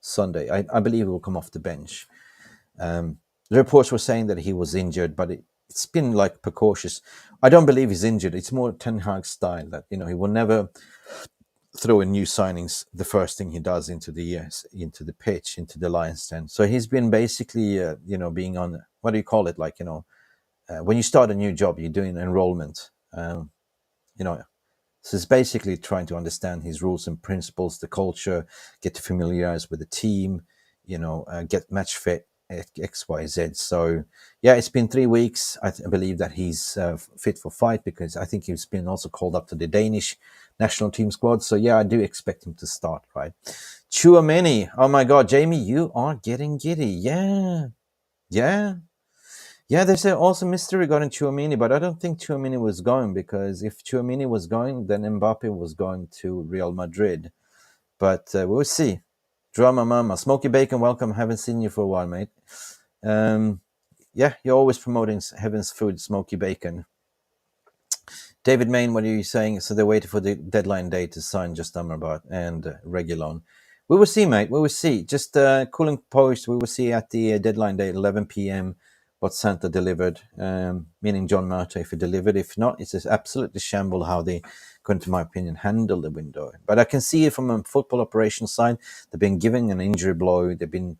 Sunday. I believe he will come off the bench. The reports were saying that he was injured, but it's been like precautious. I don't believe he's injured. It's more Ten Hag style that, he will never throw in new signings the first thing he does into the pitch, into the Lions den. So he's been basically, being on, what do you call it? Like, when you start a new job, you're doing enrollment. So it's basically trying to understand his rules and principles, the culture, get to familiarize with the team, get match fit, X, Y, Z. So yeah, it's been 3 weeks. I believe that he's fit for fight, because I think he's been also called up to the Danish national team squad. So yeah, I do expect him to start, right? Chouameni, oh my God, Jamie, you are getting giddy. Yeah. There's also mystery regarding Chouameni, but I don't think Chouameni was going, because if Chouameni was going, then Mbappe was going to Real Madrid. But we'll see. Drama Mama. Smoky Bacon, welcome. Haven't seen you for a while, mate. Yeah, you're always promoting Heaven's Food, Smoky Bacon. David Main, what are you saying? So they're waiting for the deadline day to sign just Amrabat and Reguilon. We will see, mate. We will see. Just cooling post. We will see at the deadline day, 11 p.m., what Santa delivered, meaning John Murta, if he delivered. If not, it's just absolutely shamble how they, according to my opinion, handle the window. But I can see it from a football operations side. They've been giving an injury blow. They've been,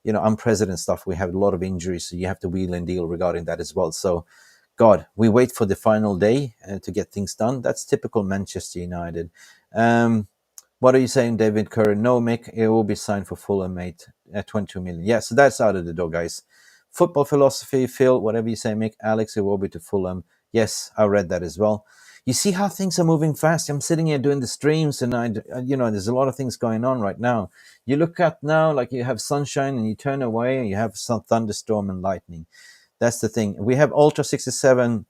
unprecedented stuff. We have a lot of injuries, so you have to wheel and deal regarding that as well. So, God, we wait for the final day to get things done. That's typical Manchester United. What are you saying, David Curry? No, Mick, it will be signed for Fulham, mate. 22 million. Yeah, so that's out of the door, guys. Football philosophy, Phil, whatever you say, Mick. Alex, it will be to Fulham. Yes, I read that as well. You see how things are moving fast. I'm sitting here doing the streams, and there's a lot of things going on right now. You look at now, like you have sunshine, and you turn away, and you have some thunderstorm and lightning. That's the thing. We have Ultra 67.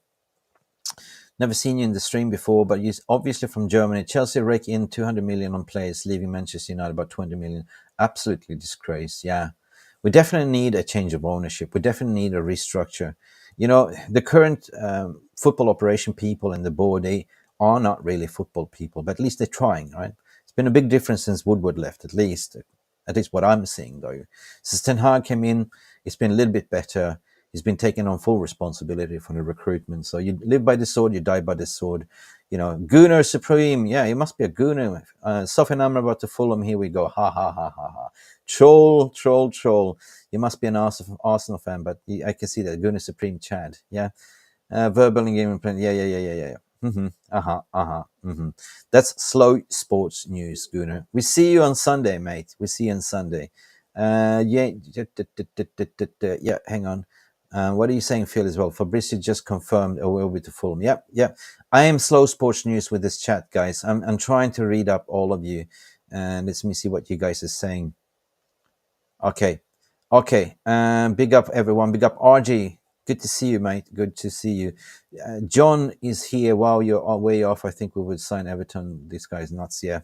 Never seen you in the stream before, but you're obviously from Germany. Chelsea rake in 200 million on players, leaving Manchester United about 20 million. Absolutely disgrace. Yeah. We definitely need a change of ownership. We definitely need a restructure. The current football operation people and the board, they are not really football people, but at least they're trying, right? It's been a big difference since Woodward left, at least what I'm seeing, though. Since Ten Hag came in, it's been a little bit better. He's been taking on full responsibility for the recruitment. So you live by the sword, you die by the sword. Gunner Supreme. Yeah, he must be a Gunner. Sofyan Amrabat to Fulham. Here we go. Ha, ha, ha, ha, ha. Troll. You must be an Arsenal fan, but I can see that. Gunner Supreme Chad. Yeah. Verbal and gaming plan. Yeah. That's slow sports news, Gunnar. We see you on Sunday, mate. We see you on Sunday. Yeah, hang on. What are you saying, Phil, as well? Fabrizio just confirmed a will be to Fulham. Yep. I am slow sports news with this chat, guys. I'm trying to read up all of you. And let me see what you guys are saying. Okay. Big up, everyone. Big up, RG. Good to see you, mate. Good to see you. John is here while you're way off. I think we would sign Everton. This guy's nuts, yeah.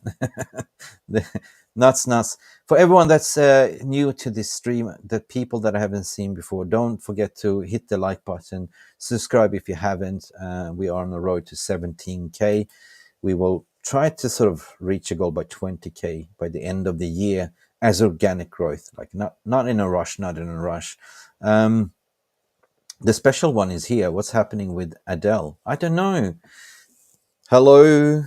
nuts. For everyone that's new to this stream, the people that I haven't seen before, don't forget to hit the like button. Subscribe if you haven't. We are on the road to 17K. We will try to sort of reach a goal by 20K by the end of the year as organic growth, like not in a rush. The special one is here. What's happening with Adele? I don't know. Hello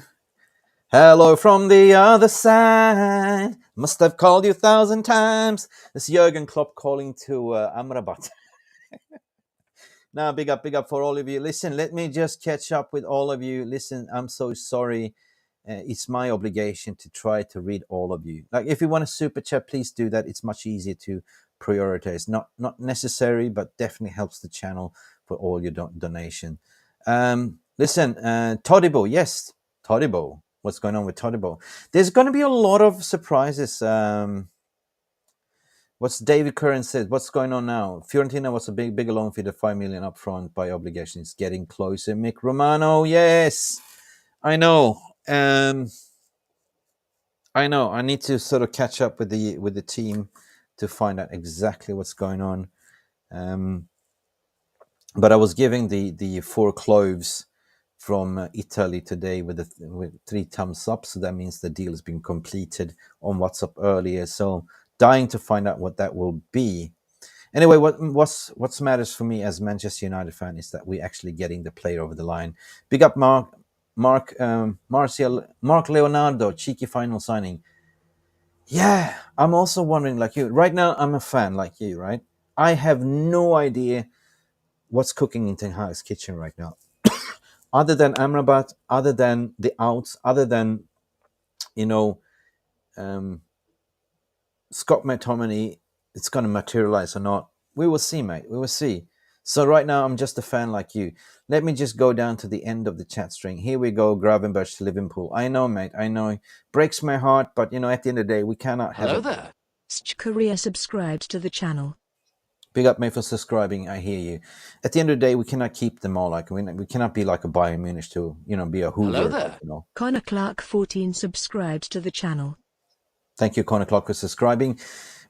from the other side. Must have called you 1,000 times. It's Jurgen Klopp calling to Amrabat. Now, big up for all of you. Listen, let me just catch up with all of you. Listen, I'm so sorry. It's my obligation to try to read all of you. Like, if you want a super chat, please do that. It's much easier to prioritize. Not necessary, but definitely helps the channel for all your donation. Listen, Todibo, yes, Todibo. What's going on with Todibo? There's going to be a lot of surprises. What's David Curran said? What's going on now? Fiorentina was a big loan fee, the 5 million upfront by obligation. It's getting closer. Mick Romano, yes, I know. I know. I need to sort of catch up with the team to find out exactly what's going on. But I was giving the 4 cloves from Italy today with 3 thumbs up, so that means the deal has been completed on WhatsApp earlier. So dying to find out what that will be. Anyway, what matters for me as Manchester United fan is that we're actually getting the player over the line. Big up Mark Leonardo, cheeky final signing. Yeah, I'm also wondering, like you, right now I'm a fan like you, right? I have no idea what's cooking in Ten Hag's kitchen right now. Other than Amrabat, other than the outs, other than, Scott McTominay, it's going to materialize or not. We will see, mate. We will see. So right now, I'm just a fan like you. Let me just go down to the end of the chat string. Here we go, Gravenberch to Liverpool. I know, mate. I know. It breaks my heart, but, at the end of the day, we cannot have Hello there. Korea subscribed to the channel. Big up, mate, for subscribing. I hear you. At the end of the day, we cannot keep them all. Like we cannot be like a Bayern Munich to, be a Hoover. Hello there. Connor Clark 14 subscribed to the channel. Thank you, Connor Clark, for subscribing.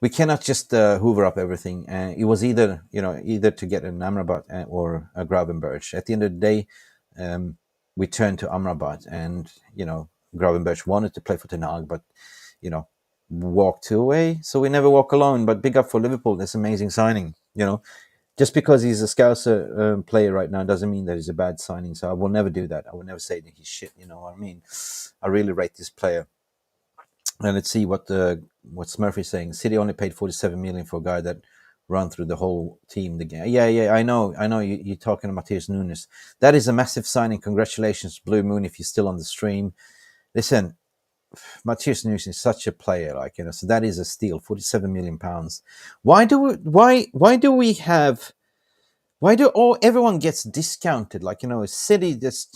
We cannot just hoover up everything. It was either to get an Amrabat or a Gravenberch. At the end of the day, we turned to Amrabat, and Gravenberch wanted to play for Ten Hag, but walked away. So we never walk alone. But big up for Liverpool. That's amazing signing. Just because he's a Scouser player right now doesn't mean that he's a bad signing. So I will never do that. I will never say that he's shit. You know what I mean? I really rate this player. And let's see what Smurfy's saying. City only paid 47 million for a guy that run through the whole team. The game. Yeah. I know. You're talking to Matheus Nunes. That is a massive signing. Congratulations, Blue Moon, if you're still on the stream. Listen, Matheus Nunes is such a player, so that is a steal. 47 million pounds. Why do everyone gets discounted? A city, this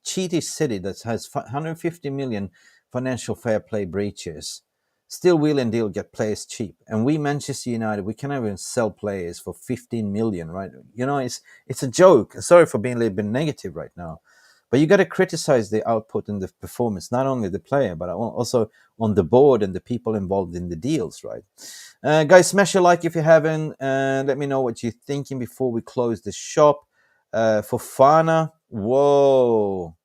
cheaty city that has 150 million financial fair play breaches, still wheel and deal get players cheap. And we, Manchester United, we cannot even sell players for 15 million, right? It's a joke. Sorry for being a little bit negative right now. But you got to criticize the output and the performance, not only the player, but also on the board and the people involved in the deals, right? Guys, smash a like if you haven't. Let me know what you're thinking before we close the shop. Fofana, whoa.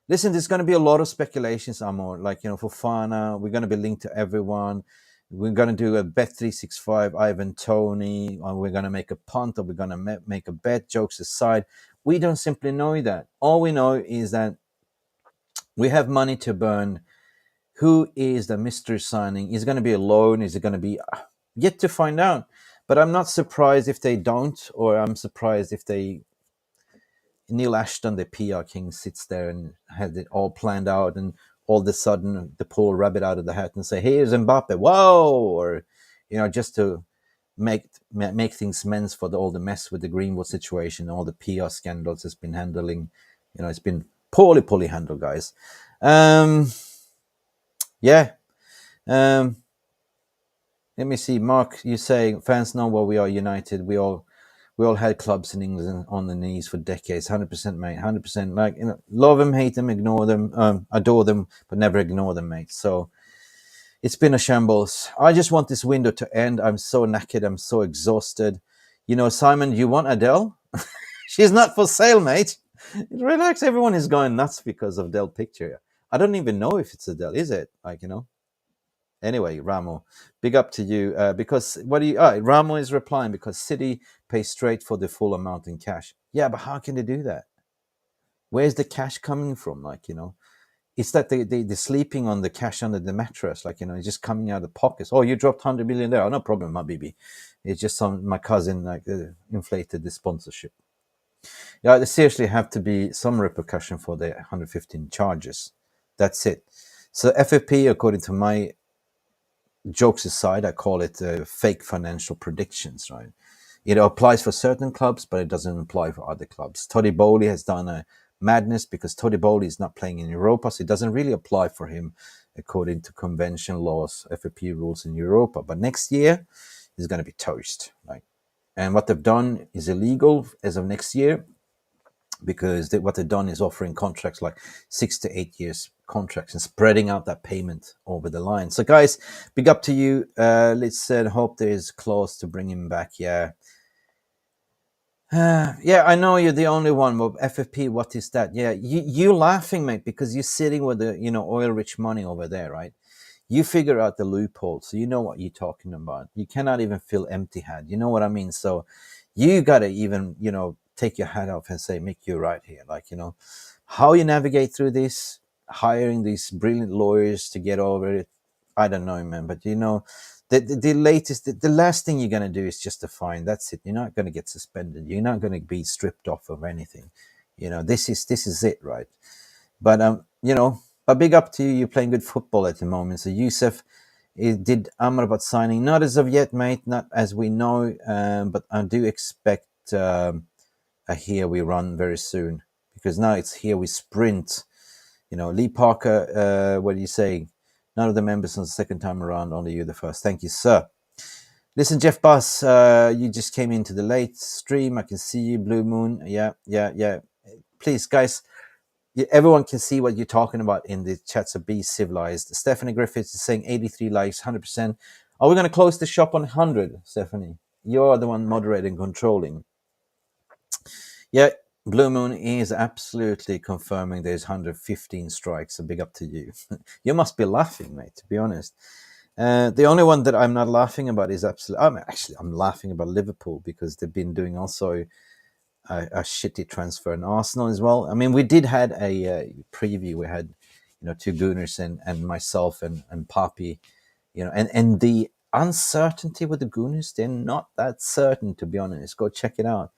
Listen, there's going to be a lot of speculations, Amor. Fofana, we're going to be linked to everyone. We're going to do a bet 365, Ivan Toney, or we're going to make a punt, or we're going to make a bet, jokes aside. We don't simply know that. All we know is that we have money to burn. Who is the mystery signing? Is it going to be a loan? Is it going to be yet to find out? But I'm not surprised if they don't, or I'm surprised if Neil Ashton, the PR king, sits there and has it all planned out, and all of a sudden they pull a rabbit out of the hat and say, "Here's Mbappe, whoa!" Or just to make things amends for all the mess with the Greenwood situation, all the PR scandals it's been handling. It's been poorly handled, guys. Yeah. Let me see, Mark. You say fans know why we are united. We all We all had clubs in England on the knees for decades. 100%, mate. 100%. Like, love them, hate them, ignore them, adore them, but never ignore them, mate. So it's been a shambles. I just want this window to end. I'm so knackered. I'm so exhausted. Simon, you want Adele? She's not for sale, mate. Relax. Everyone is going nuts because of Adele picture. I don't even know if it's Adele, is it? Anyway, Ramo, big up to you. Because what do you? Ramo is replying because City pays straight for the full amount in cash. Yeah, but how can they do that? Where's the cash coming from? It's that they're sleeping on the cash under the mattress. It's just coming out of the pockets. Oh, you dropped 100 million there. Oh, no problem, my baby. It's just my cousin inflated the sponsorship. Yeah, there seriously have to be some repercussion for the 115 charges. That's it. So FFP, according to my jokes aside, I call it fake financial predictions, right? It applies for certain clubs, but it doesn't apply for other clubs. Toddy Bowley has done a madness because Toddy Bowley is not playing in Europa, so it doesn't really apply for him according to convention laws, FFP rules in Europa. But next year, he's going to be toast. Right? And what they've done is illegal as of next year, because what they've done is offering contracts like 6 to 8 years contracts and spreading out that payment over the line. So guys, big up to you. Let's hope there is clause to bring him back. Yeah, I know you're the only one, but FFP, what is that? Yeah, you laughing, mate, because you're sitting with the oil-rich money over there, right? You figure out the loophole, so you know what you're talking about. You cannot even feel empty-handed. You know what I mean? So you gotta even take your hat off and say, Mick, you're right here. How you navigate through this, hiring these brilliant lawyers to get over it, I don't know, man. But the last thing you're going to do is just a fine. That's it. You're not going to get suspended. You're not going to be stripped off of anything. This is it, right? But but big up to you. You're playing good football at the moment. So Youssef did Amrabat signing, not as of yet, mate, not as we know, but I do expect a here we run very soon, because now it's here we sprint. Lee Parker, what do you say? None of the members on the second time around, only you the first. Thank you, sir. Listen, Jeff Buss, you just came into the late stream. I can see you, Blue Moon. Yeah. Please, guys, everyone can see what you're talking about in the chat, so be civilized. Stephanie Griffiths is saying 83 likes, 100%. Are we going to close the shop on 100, Stephanie? You're the one moderating, controlling. Yeah, Blue Moon is absolutely confirming there's 115 strikes, so big up to you. You must be laughing, mate, to be honest. The only one that I'm not laughing about is I'm laughing about Liverpool, because they've been doing also a shitty transfer in Arsenal as well. I mean, we did had a preview. We had, two Gooners and myself and Papi, and the uncertainty with the Gooners, they're not that certain, to be honest. Go check it out.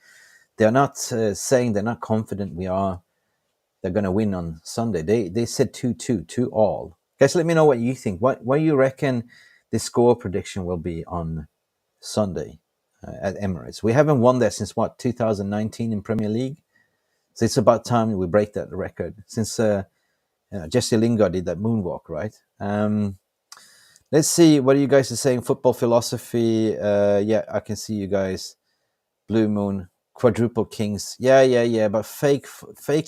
They're not saying they're not confident they're going to win on Sunday. They said 2-2, 2-all. Guys, let me know what you think. What you reckon the score prediction will be on Sunday at Emirates? We haven't won there since 2019 in Premier League. So it's about time we break that record, since Jesse Lingard did that moonwalk, right? Let's see what you guys are saying. Football philosophy. Yeah, I can see you guys. Blue Moon. Quadruple kings. Yeah. But fake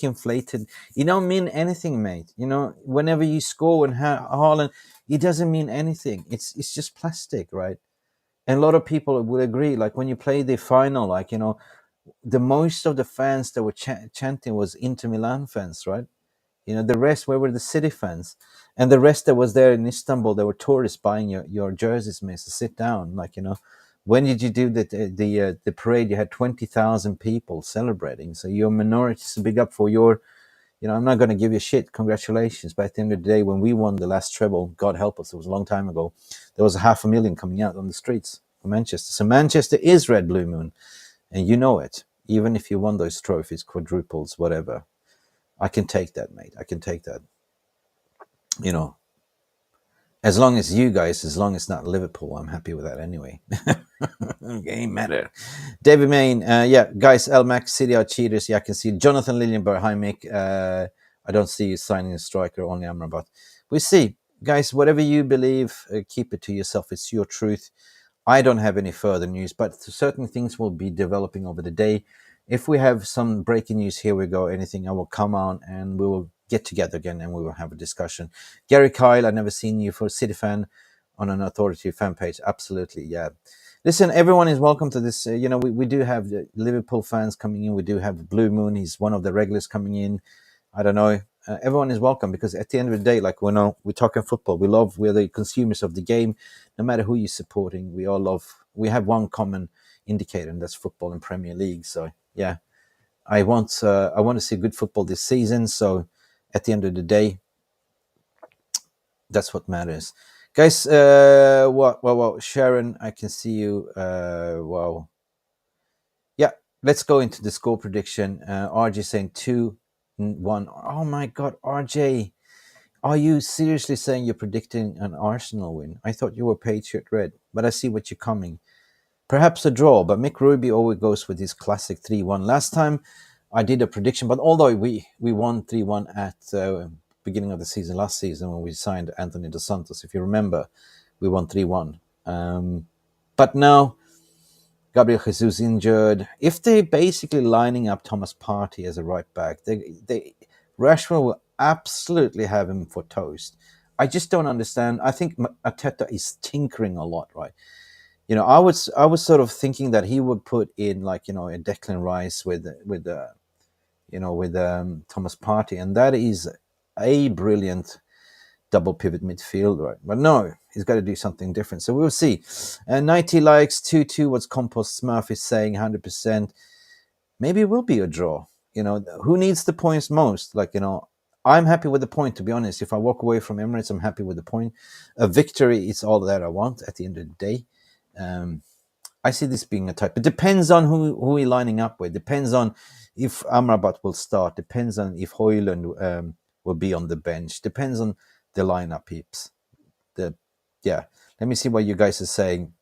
inflated. You don't mean anything, mate. Whenever you score in Haaland, it doesn't mean anything. It's just plastic, right? And a lot of people would agree. Like when you play the final, the most of the fans that were chanting was Inter Milan fans, right? The rest, where were the City fans? And the rest that was there in Istanbul, there were tourists buying your jerseys, mate. So sit down, when did you do the parade? You had 20,000 people celebrating. So your minority is big up for your, I'm not going to give you shit. Congratulations. But at the end of the day, when we won the last treble, God help us, it was a long time ago, there was 500,000 coming out on the streets for Manchester. So Manchester is red, Blue Moon. And you know it. Even if you won those trophies, quadruples, whatever. I can take that, mate. I can take that. As long as it's not Liverpool, I'm happy with that anyway. Game matter. David Main, yeah, guys, El Mac City are cheaters. Yeah, I can see Jonathan Lillienberg. Hi, Mick. I don't see you signing a striker, only Amrabat. We see. Guys, whatever you believe, keep it to yourself. It's your truth. I don't have any further news, but certain things will be developing over the day. If we have some breaking news, here we go, anything, I will come on and we will get together again and we will have a discussion. Gary Kyle, I've never seen you for City fan on an authority fan page. Absolutely, yeah. Listen, everyone is welcome to this. We do have the Liverpool fans coming in. We do have Blue Moon. He's one of the regulars coming in. I don't know. Everyone is welcome because at the end of the day, like we're talking football. We're the consumers of the game. No matter who you're supporting, we have one common indicator, and that's football and Premier League. So yeah, I want to see good football this season. So at the end of the day, that's what matters. Guys, well, Sharon, I can see you. Wow. Yeah, let's go into the score prediction. RJ saying 2-1. Oh my God, RJ. Are you seriously saying you're predicting an Arsenal win? I thought you were Patriot Red, but I see what you're coming. Perhaps a draw, but Mick Ruby always goes with his classic 3-1. Last time I did a prediction, but although we won 3-1 at beginning of the season, last season when we signed Anthony Dos Santos, if you remember, we won 3-1. But now Gabriel Jesus injured. If they basically lining up Thomas Partey as a right back, Rashford will absolutely have him for toast. I just don't understand. I think Arteta is tinkering a lot, right? I was sort of thinking that he would put in a Declan Rice with Thomas Partey, and that is a brilliant double pivot midfield, right? But no, he's got to do something different. So we'll see. 90 likes, 2-2. What's Compost Smurf is saying, 100%. Maybe it will be a draw. Who needs the points most? I'm happy with the point, to be honest. If I walk away from Emirates, I'm happy with the point. A victory is all that I want at the end of the day. I see this being a type. It depends on who we're lining up with. Depends on if Amrabat will start. Depends on if Højlund will be on the bench. Depends on the lineup, peeps. Let me see what you guys are saying.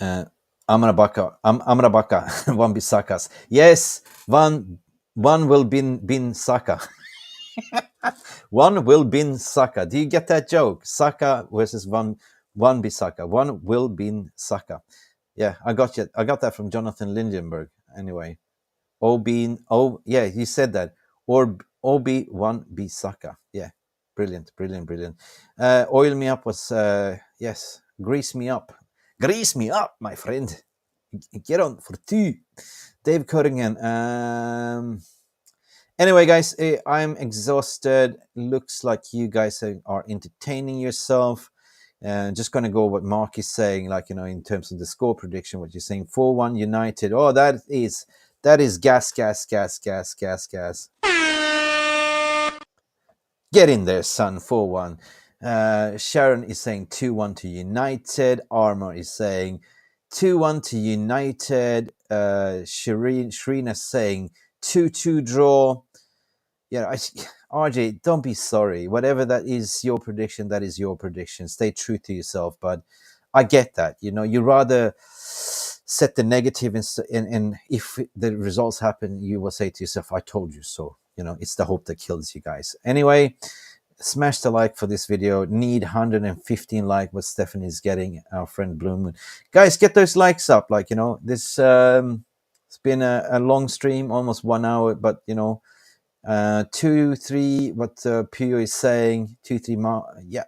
Amrabat, one Bisakas. Yes, one will bin Saka. One will bin Saka. Do you get that joke? Saka versus one Bisaka. One will bin Saka. Yeah, I got you. I got that from Jonathan Lindenberg. Anyway, yeah, he said that. Or one Bisaka. Yeah, brilliant. Oil me up was yes. Grease me up, my friend. Get on for two. Dave Curringen. Anyway, guys, I'm exhausted. Looks like you guys are entertaining yourself. Just going to go what Mark is saying, in terms of the score prediction, what you're saying, 4-1 United. Oh, that is gas. Get in there, son, 4-1. Sharon is saying 2-1 to United. Armour is saying 2-1 to United. Shrina saying 2-2 draw. Yeah, RJ, don't be sorry. Whatever that is your prediction, that is your prediction. Stay true to yourself. But I get that. You rather set the negative and if the results happen, you will say to yourself, I told you so. It's the hope that kills you guys. Anyway, smash the like for this video. Need 115 like what Stephanie's getting, our friend Bloom. Guys, get those likes up. This it's been a long stream, almost 1 hour, but 2, 3, what Pio is saying, 2, 3 more. Yeah.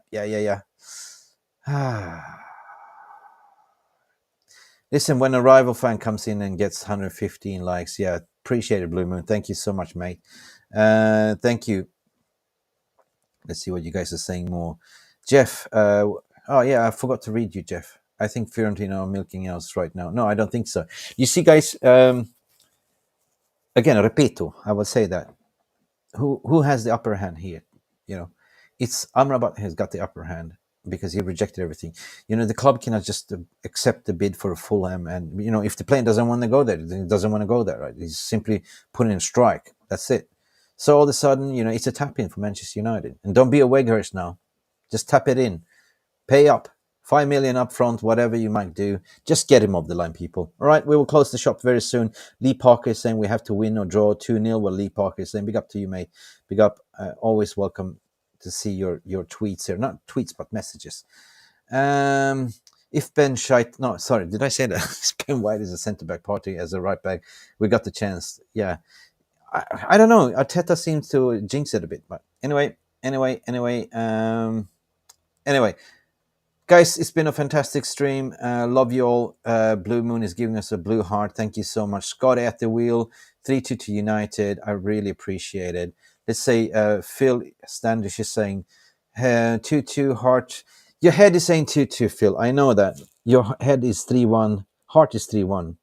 Listen, when a rival fan comes in and gets 115 likes, yeah, appreciate it, Blue Moon. Thank you so much, mate. Thank you. Let's see what you guys are saying more. Jeff, oh yeah, I forgot to read you, Jeff. I think Fiorentina are milking us right now. No, I don't think so. You see, guys, again, repito, I will say that. Who has the upper hand here? It's Amrabat has got the upper hand because he rejected everything. The club cannot just accept the bid for a Fulham, and if the player doesn't want to go there, then he doesn't want to go there, right? He's simply putting in strike. That's it. So all of a sudden, it's a tap in for Manchester United, and don't be a Weghurst now. Just tap it in, pay up. 5 million up front, whatever you might do, just get him off the line, people. All right, we will close the shop very soon. Lee Parker is saying we have to win or draw 2-0. Well, Lee Parker is saying big up to you, mate. Big up. Always welcome to see your tweets here. Not tweets, but messages. If Ben Scheidt, no, sorry, did I say that? If Ben White is a centre back, party as a right back, we got the chance. Yeah, I don't know. Arteta seems to jinx it a bit, but anyway, guys, it's been a fantastic stream. Love you all. Blue Moon is giving us a blue heart. Thank you so much. Scott at the wheel, 3-2 to United. I really appreciate it. Let's say Phil Standish is saying 2-2 heart. Your head is saying 2-2, Phil. I know that. Your head is 3-1. Heart is 3-1.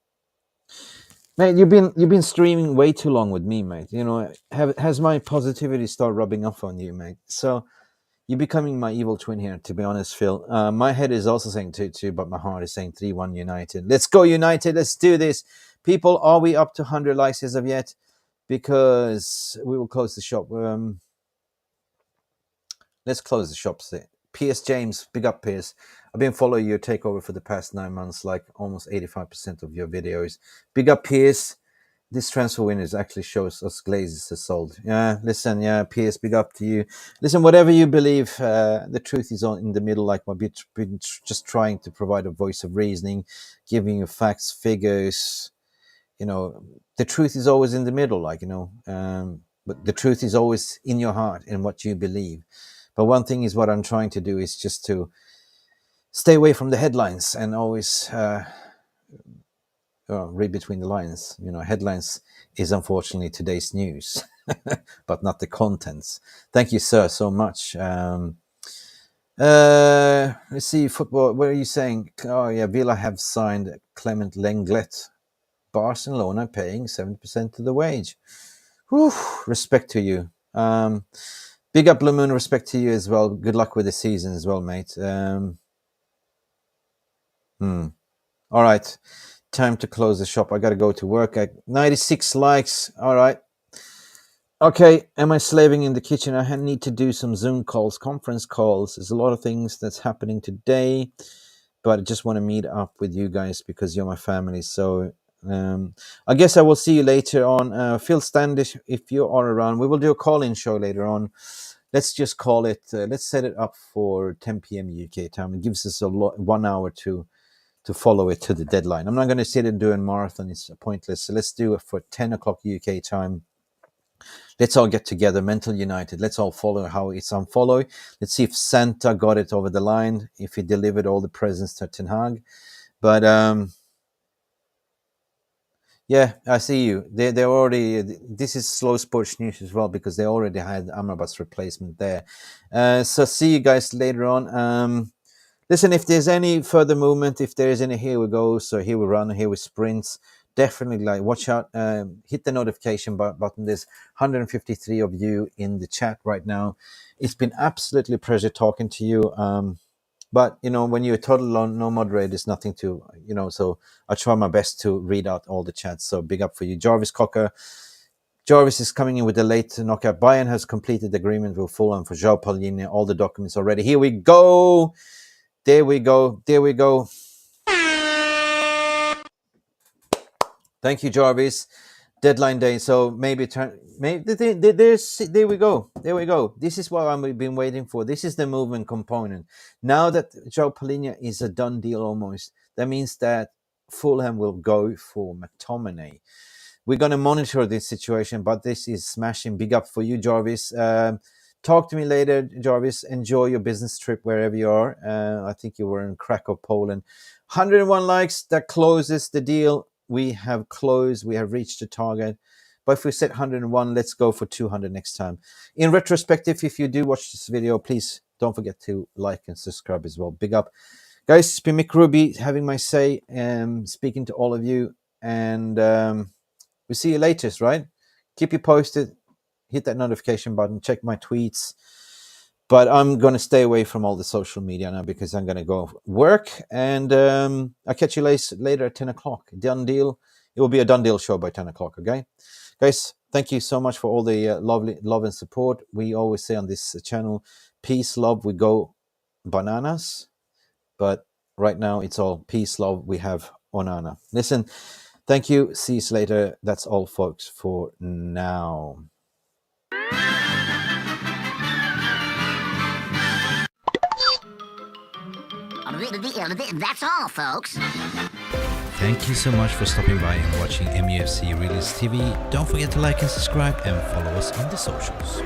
Mate, you've been streaming way too long with me, mate. You know, has my positivity started rubbing off on you, mate? So you're becoming my evil twin here, to be honest, Phil. My head is also saying 2-2, but my heart is saying 3-1 United. Let's go, United. Let's do this. People, are we up to 100 likes as of yet? Because we will close the shop. Let's close the shop. P.S. James, big up, P.S. I've been following your takeover for the past 9 months, like almost 85% of your videos. Big up, P.S. This transfer winners actually shows us glazes are sold. Yeah, listen, yeah, PS, big up to you. Listen, whatever you believe, the truth is in the middle. Like my been just trying to provide a voice of reasoning, giving you facts, figures. You know, the truth is always in the middle. Like but the truth is always in your heart and what you believe. But one thing is what I'm trying to do is just to stay away from the headlines and always. Read between the lines. You know, headlines is unfortunately today's news, but not the contents. Thank you, sir, so much. Let's see, football. What are you saying? Oh, yeah, Villa have signed Clement Lenglet. Barcelona paying 70% of the wage. Whew, respect to you. Big up, Blue Moon. Respect to you as well. Good luck with the season as well, mate. All right. Time to close the shop. I got to go to work. 96 likes. All right. Okay. Am I slaving in the kitchen? I need to do some Zoom calls, conference calls. There's a lot of things that's happening today, but I just want to meet up with you guys because you're my family. So I guess I will see you later on. Phil Standish, if you are around, we will do a call-in show later on. Let's just call it, let's set it up for 10 p.m. UK time. It gives us 1 hour to follow it to the deadline. I'm not going to sit and do a marathon. It's pointless. So let's do it for 10 o'clock UK time. Let's all get together, Mental United. Let's all follow how it's unfollow. Let's see if Santa got it over the line, if he delivered all the presents to Ten Hag. But yeah, I see you. They're already. This is slow sports news as well because they already had Amrabat's replacement there. So see you guys later on. Listen, if there's any further movement, if there's any here we go, so here we run, here we sprints, definitely like watch out, hit the notification button. There's 153 of you in the chat right now. It's been absolutely a pleasure talking to you. But when you're total no moderator, there's nothing to, so I try my best to read out all the chats. So big up for you. Jarvis Cocker. Jarvis is coming in with a late knockout. Bayern has completed the agreement with Fulham for João Palhinha. All the documents already. Here we go. There we go. There we go. Thank you, Jarvis. Deadline day. So maybe there we go. There we go. This is what I've been waiting for. This is the movement component. Now that João Palhinha is a done deal almost, that means that Fulham will go for McTominay. We're going to monitor this situation, but this is smashing. Big up for you, Jarvis. Talk to me later, Jarvis. Enjoy your business trip wherever you are. I think you were in Krakow, Poland. 101 likes. That closes the deal. We have closed. We have reached the target. But if we set 101, let's go for 200 next time. In retrospective, if you do watch this video, please don't forget to like and subscribe as well. Big up. Guys, it's been Mick Ruby having my say, speaking to all of you. And we'll see you later, right? Keep you posted. Hit that notification button. Check my tweets. But I'm going to stay away from all the social media now because I'm going to go work. And I'll catch you later at 10 o'clock. Done deal. It will be a done deal show by 10 o'clock, okay? Guys, thank you so much for all the lovely love and support. We always say on this channel, peace, love, we go bananas. But right now, it's all peace, love, we have onana. Listen, thank you. See you later. That's all, folks, for now. That's all, folks. Thank you so much for stopping by and watching MUFC Realist TV. Don't forget to like and subscribe and follow us on the socials.